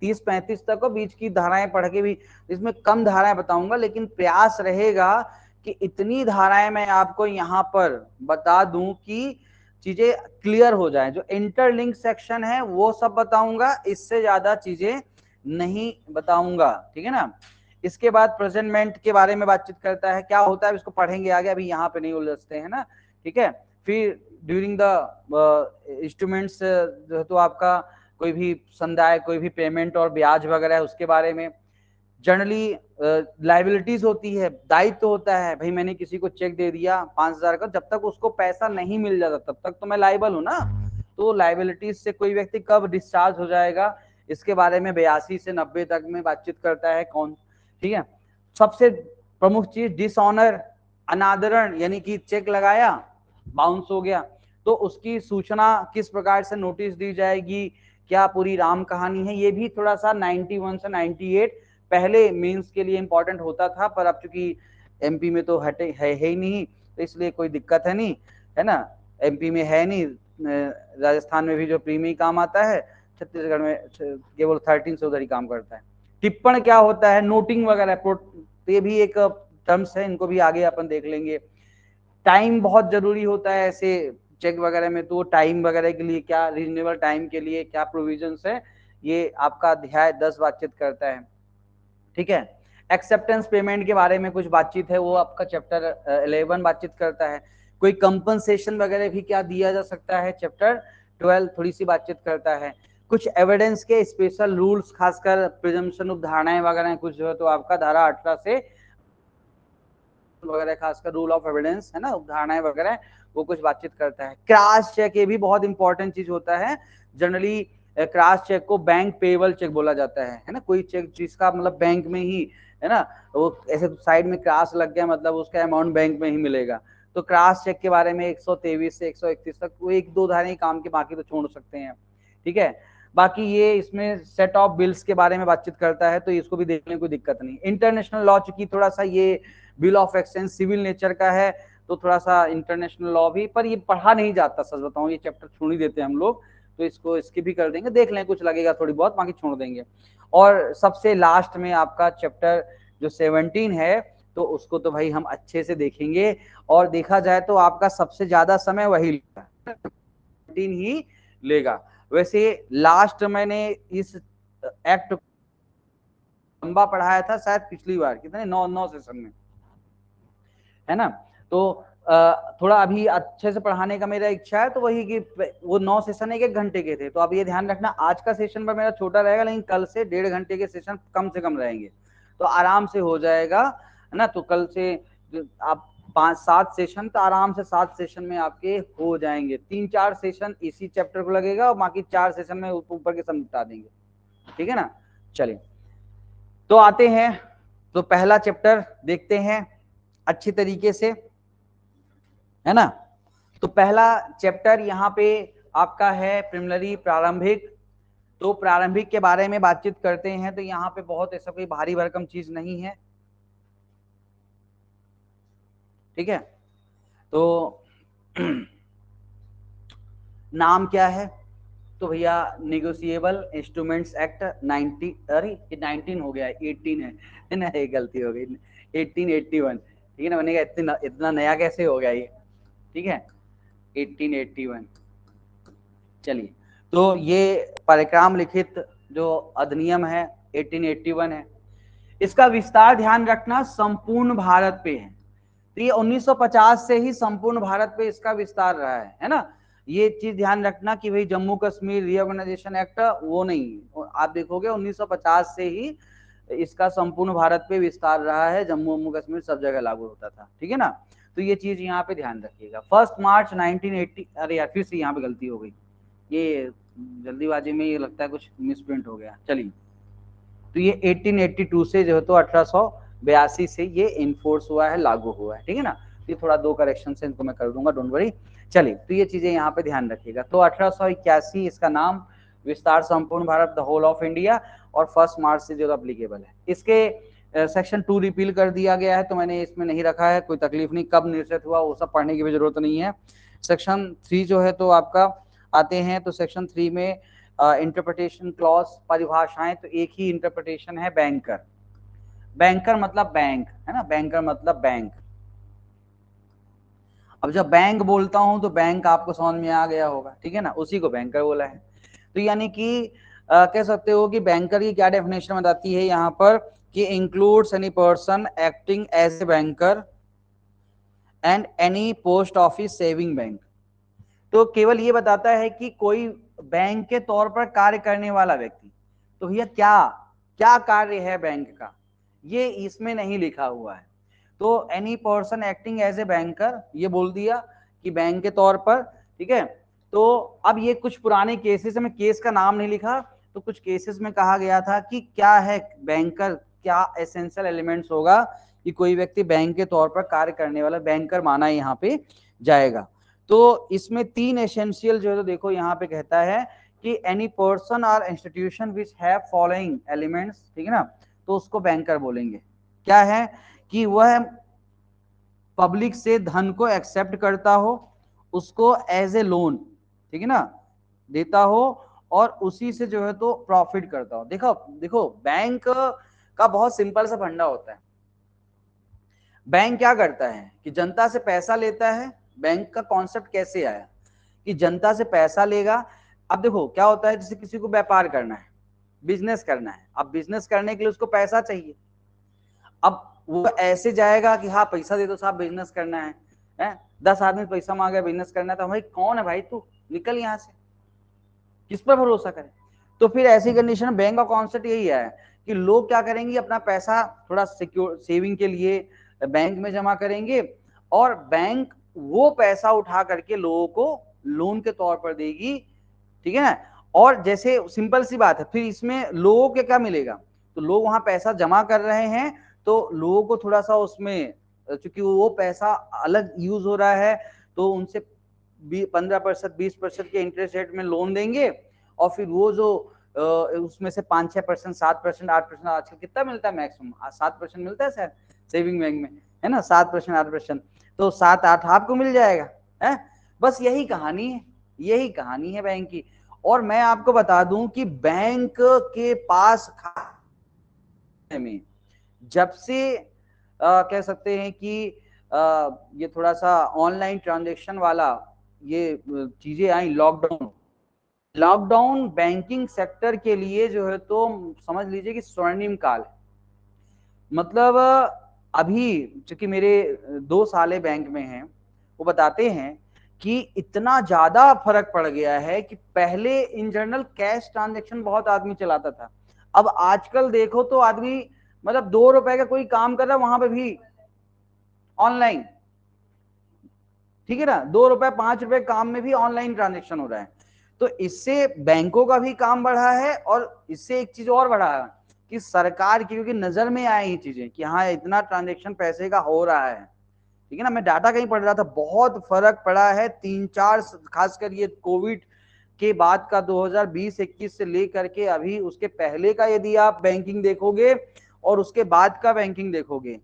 30-35 तक बीच की धाराएं पढ़ के भी, इसमें कम धाराएं बताऊंगा, लेकिन प्रयास रहेगा कि इतनी धाराएं मैं आपको यहाँ पर बता दूं कि चीजें क्लियर हो जाएं। जो इंटरलिंक सेक्शन है वो सब बताऊंगा, इससे ज्यादा चीजें नहीं बताऊंगा, ठीक है ना। इसके बाद प्रेजेंटमेंट के बारे में बातचीत करता है, क्या होता है इसको पढ़ेंगे आगे, अभी यहाँ पे नहीं उलझते हैं ना, ठीक है। फिर ड्यूरिंग द इंस्ट्रूमेंट्स जो है तो आपका कोई भी संदाय, कोई भी पेमेंट और ब्याज वगैरह है उसके बारे में। जनरली लाइबिलिटीज होती है, दायित्व होता है, भाई मैंने किसी को चेक दे दिया 5,000 का, जब तक उसको पैसा नहीं मिल जाता तब तक तो मैं लाइबल हूं ना। तो लाइबिलिटीज से कोई व्यक्ति कब डिस्चार्ज हो जाएगा, इसके बारे में 82 से 90 तक में बातचीत करता है कौन, ठीक है। सबसे प्रमुख चीज डिसऑनर, अनादरण, यानी कि चेक लगाया बाउंस हो गया, तो उसकी सूचना किस प्रकार से नोटिस दी जाएगी, क्या पूरी राम कहानी है, ये भी थोड़ा सा 91 से 98 पहले मेंस के लिए इंपॉर्टेंट होता था, पर अब चूंकि एमपी में तो हटे है ही नहीं, तो इसलिए कोई दिक्कत है नहीं, है ना, एमपी में है नहीं, राजस्थान में भी जो प्री में काम आता है, छत्तीसगढ़ में केवल 13 से उधर ही काम करता है। टिप्पण क्या होता है, नोटिंग वगैरह, तो ये भी एक टर्म्स है, इनको भी आगे अपन देख लेंगे। टाइम बहुत जरूरी होता है ऐसे चेक वगैरह में, तो टाइम वगैरह के लिए क्या, रीजनेबल टाइम के लिए क्या प्रोविजंस है, ये आपका अध्याय 10 बातचीत करता है। ठीक है, एक्सेप्टेंस पेमेंट के बारे में कुछ बातचीत है, वो आपका चैप्टर 11 बातचीत करता है। कोई कंपनसेशन वगैरह भी क्या दिया जा सकता है, चैप्टर 12 थोड़ी सी बातचीत करता है। कुछ एविडेंस के स्पेशल रूल्स, खासकर प्रिजम्पशन उपधारणाएं वगैरह कुछ जो है तो आपका धारा 18 से वगैरह, खासकर रूल ऑफ एविडेंस है ना, उपधारणाएं वगैरह, वो कुछ बातचीत करता है। क्रॉस चेक, ये भी बहुत इंपॉर्टेंट चीज होता है। जनरली क्रॉस चेक को बैंक पेबल चेक बोला जाता है ना, कोई चेक जिसका मतलब बैंक में ही है ना, वो ऐसे साइड में क्रॉस लग गया मतलब उसका अमाउंट बैंक में ही मिलेगा। तो क्रॉस चेक के बारे में 123 से 131 तक वो एक दो धाराएं काम के, बाकी तो छोड़ सकते हैं। ठीक है, बाकी ये इसमें सेट ऑफ बिल्स के बारे में बातचीत करता है, तो इसको भी देखने कोई दिक्कत नहीं। इंटरनेशनल लॉ चूंकि थोड़ा सा ये bill of exchange civil nature का है, तो थोड़ा सा इंटरनेशनल लॉ भी, पर ये पढ़ा नहीं जाता, सच बताऊं ये चैप्टर छोड़ ही देते हैं हम लोग, तो इसको स्किप भी कर देंगे, देख लें कुछ लगेगा थोड़ी बहुत, बाकी छोड़ देंगे। और सबसे लास्ट में आपका चैप्टर जो 17 है, तो उसको तो भाई हम अच्छे से देखेंगे, और देखा जाए तो आपका सबसे ज्यादा समय वही लेगा, 17 ही लेगा। वैसे लास्ट मैंने इस एक्ट लंबा पढ़ाया था शायद पिछली बार, कितने 9 सेशन में, है ना। तो थोड़ा अभी अच्छे से पढ़ाने का मेरा इच्छा है, तो वही कि वो 9 सेशन 1-1 घंटे के थे, तो अब ये ध्यान रखना आज का सेशन पर मेरा छोटा रहेगा, लेकिन कल से 1.5 घंटे के सेशन कम से कम रहेंगे, तो आराम से हो जाएगा, है ना। तो कल से आप 5-7 सेशन, तो आराम से 7 सेशन में आपके हो जाएंगे। 3-4 सेशन इसी चैप्टर को लगेगा, और बाकी 4 सेशन में ऊपर के सब निपटा देंगे, ठीक है ना। चलिए, तो आते हैं, तो पहला चैप्टर देखते हैं अच्छी तरीके से, है ना। तो पहला चैप्टर यहाँ पे आपका है प्रिलिमिनरी, प्रारंभिक। तो प्रारंभिक के बारे में बातचीत करते हैं, तो यहाँ पे बहुत ऐसा कोई भारी भरकम चीज नहीं है, ठीक है। तो नाम क्या है, तो भैया निगोशिएबल इंस्ट्रूमेंट्स एक्ट 90, अरे ये 19 हो गया है, 18 है ना, ये गलती हो गई, 1881, ठीक है ना। मैंने कहा इतना नया कैसे हो गया ये, ठीक है, 1881। चलिए, तो ये परिक्राम लिखित जो अधिनियम है 1881 है, इसका विस्तार ध्यान रखना संपूर्ण भारत पे है, तो ये 1950 से ही संपूर्ण भारत पे इसका विस्तार रहा है ना। ये चीज ध्यान रखना कि भाई जम्मू कश्मीर रीऑर्गेनाइजेशन एक्ट वो नहीं, आप देखोगे 1950 से ही इसका संपूर्ण भारत पे विस्तार रहा है, जम्मू कश्मीर सब जगह लागू होता था, ठीक है ना। तो ये चीज यहाँ पे ध्यान रखिएगा। 1 मार्च 1980, अरे यार फिर से यहाँ पे गलती हो गई, ये जल्दीबाजी में ये लगता है कुछ मिसप्रिंट हो गया। चलिए, तो ये 1882 से जो है तो 1882 से ये इन्फोर्स हुआ है, लागू हुआ है, ठीक है ना। ये थोड़ा 2 करेक्शन से इनको मैं कर दूंगा, डोंट वरी। चलिए, तो ये चीजें यहाँ पे ध्यान रखिएगा। तो 1881 इसका नाम, विस्तार संपूर्ण Bharat, the whole of India, और 1 मार्च से जो अप्लीकेबल है। इसके सेक्शन 2 रिपील कर दिया गया है, तो मैंने इसमें नहीं रखा है, कोई तकलीफ नहीं, कब निश्चित हुआ वो सब पढ़ने की भी जरूरत नहीं है। सेक्शन 3 जो है तो आपका आते हैं, तो सेक्शन 3 में इंटरप्रिटेशन क्लॉज, परिभाषाएं, तो एक ही इंटरप्रिटेशन है, बैंकर। बैंकर मतलब बैंक, है ना, बैंकर मतलब बैंक। अब जब बैंक बोलता हूं तो बैंक आपको समझ में आ गया होगा, ठीक है ना, उसी को बैंकर बोला है। तो यानी कि कह सकते हो कि बैंकर की क्या डेफिनेशन बताती है यहाँ पर, कि includes any person acting as a banker and any post office saving bank. तो केवल ये बताता है कि कोई बैंक के तौर पर कार्य करने वाला व्यक्ति, तो भैया क्या क्या कार्य है बैंक का, ये इसमें नहीं लिखा हुआ है। तो any person acting as a banker ये बोल दिया कि बैंक के तौर पर, ठीक है। तो अब ये कुछ पुराने केसेस में, केस का नाम नहीं लिखा, तो कुछ केसेस में कहा गया था कि क्या है बैंकर, क्या एसेंशियल एलिमेंट्स होगा कि कोई व्यक्ति बैंक के तौर पर कार्य करने वाला बैंकर माना यहाँ पे जाएगा। तो इसमें 3 एसेंशियल जो है तो देखो यहाँ पे कहता है कि एनी पर्सन और institution which have following elements, ठीक है ना, तो उसको बैंकर बोलेंगे। क्या है कि वह पब्लिक से धन को एक्सेप्ट करता हो, उसको एज ए लोन, ठीक है ना, देता हो, और उसी से जो है तो प्रॉफिट करता हूं। देखो देखो बैंक का बहुत सिंपल सा फंडा होता है। बैंक क्या करता है कि जनता से पैसा लेता है। बैंक का कॉन्सेप्ट कैसे आया कि जनता से पैसा लेगा। अब देखो क्या होता है, जैसे किसी को व्यापार करना है, बिजनेस करना है, अब बिजनेस करने के लिए उसको पैसा चाहिए। अब वो ऐसे जाएगा कि हाँ पैसा दे दो साहब, बिजनेस करना है? 10 आदमी पैसा मांगे बिजनेस करना है, तो भाई कौन है भाई तू, निकल यहां से, किस पर भरोसा करें। तो फिर ऐसी कंडीशन में बैंक का कॉन्सेप्ट यही है कि लोग क्या करेंगे, अपना पैसा थोड़ा सिक्योर सेविंग के लिए बैंक में जमा करेंगे, और बैंक वो पैसा उठा करके लोगों को लोन के तौर पर देगी, ठीक है ना। और जैसे सिंपल सी बात है, फिर इसमें लोगों के क्या मिलेगा, तो लोग वहां पैसा जमा कर रहे हैं, तो लोगों को थोड़ा सा उसमें, चूंकि वो पैसा अलग यूज हो रहा है, तो उनसे 15% 20% के इंटरेस्ट रेट में लोन देंगे, और फिर वो जो उसमें से 5-6%, 7%, 8%, आजकल कितना मिलता है मैक्सिमम 7% मिलता है शायद सेविंग बैंक में, है ना, 7%, 8%, तो 7-8 आपको मिल जाएगा, है। बस यही कहानी है, यही कहानी है बैंक की। और मैं आपको बता दूं कि बैंक के पास में जब से कह सकते हैं कि ये थोड़ा सा ऑनलाइन ट्रांजैक्शन वाला ये चीजें आई, लॉकडाउन बैंकिंग सेक्टर के लिए जो है तो समझ लीजिए कि स्वर्णिम काल है। मतलब अभी चूंकि मेरे 2 साले बैंक में हैं, वो बताते हैं कि इतना ज्यादा फर्क पड़ गया है कि पहले इन जनरल कैश ट्रांजैक्शन बहुत आदमी चलाता था, अब आजकल देखो तो आदमी मतलब 2 रुपए का कोई काम कर रहा है वहां पे भी ऑनलाइन, ठीक है ना, 2 रुपए 5 रुपए काम में भी ऑनलाइन ट्रांजेक्शन हो रहा है। तो इससे बैंकों का भी काम बढ़ा है, और इससे एक चीज और बढ़ा है कि सरकार की क्योंकि नजर में आए ये चीजें कि हाँ इतना ट्रांजेक्शन पैसे का हो रहा है, ठीक है ना। मैं डाटा कहीं पढ़ रहा था, बहुत फर्क पड़ा है 3-4, खासकर ये कोविड के बाद का 2020-21 से लेकर के अभी उसके पहले का यदि आप बैंकिंग देखोगे और उसके बाद का बैंकिंग देखोगे,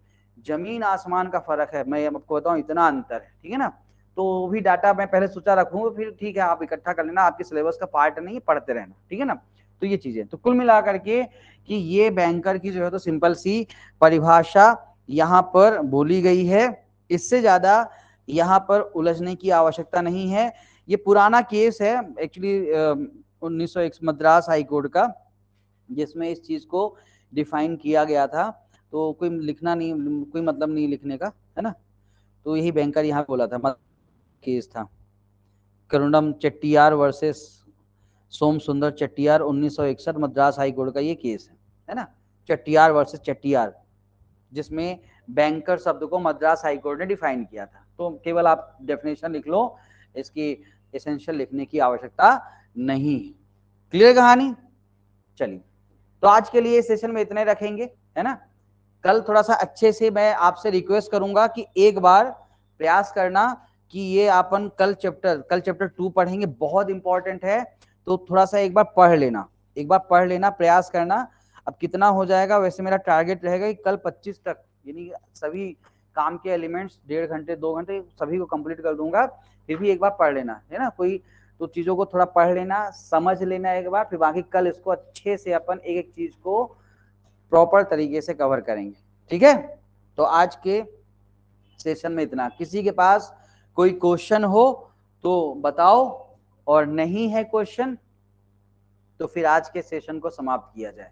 जमीन आसमान का फर्क है। मैं आपको बताऊं इतना अंतर है, ठीक है ना। तो वो भी डाटा मैं पहले सोचा रखूंगा, फिर ठीक है आप इकट्ठा कर लेना, आपके सिलेबस का पार्ट नहीं, पढ़ते रहना, ठीक है ना। तो ये चीजें तो कुल मिलाकर के कि ये बैंकर की जो है तो सिंपल सी परिभाषा यहाँ पर बोली गई है, इससे ज्यादा यहाँ पर उलझने की आवश्यकता नहीं है। ये पुराना केस है एक्चुअली 1901 मद्रास हाई कोर्ट का, जिसमें इस चीज को डिफाइन किया गया था। तो कोई लिखना नहीं, कोई मतलब नहीं लिखने का, है ना। तो यही बैंकर यहाँ बोला था, केस था करुणम चेट्टियार वर्सेस सोम सुंदर चेट्टियार 1961 मद्रास हाई कोर्ट का ये केस है ना, चेट्टियार वर्सेस चेट्टियार, जिसमें बैंकर शब्द को मद्रास हाई कोर्ट ने डिफाइन किया था। तो केवल आप डेफिनेशन लिख लो, इसकी एसेंशियल लिखने की आवश्यकता नहीं। क्लियर कहानी। चलिए, तो आज के लिए सेशन में इतने रखेंगे, है ना। कल थोड़ा सा अच्छे से मैं आपसे रिक्वेस्ट करूंगा कि एक बार प्रयास करना कि ये अपन कल चैप्टर 2 पढ़ेंगे, बहुत इंपॉर्टेंट है, तो थोड़ा सा एक बार पढ़ लेना, प्रयास करना। अब कितना हो जाएगा, वैसे मेरा टारगेट रहेगा कि कल 25 तक, यानी सभी काम के एलिमेंट्स 1.5 घंटे 2 घंटे सभी को कंप्लीट कर दूंगा। फिर भी एक बार पढ़ लेना, है ना, कोई तो चीजों को थोड़ा पढ़ लेना, समझ लेना एक बार, फिर बाकी कल इसको अच्छे से अपन एक एक चीज को प्रॉपर तरीके से कवर करेंगे, ठीक है। तो आज के सेशन में इतना, किसी के पास कोई क्वेश्चन हो तो बताओ, और नहीं है क्वेश्चन तो फिर आज के सेशन को समाप्त किया जाए।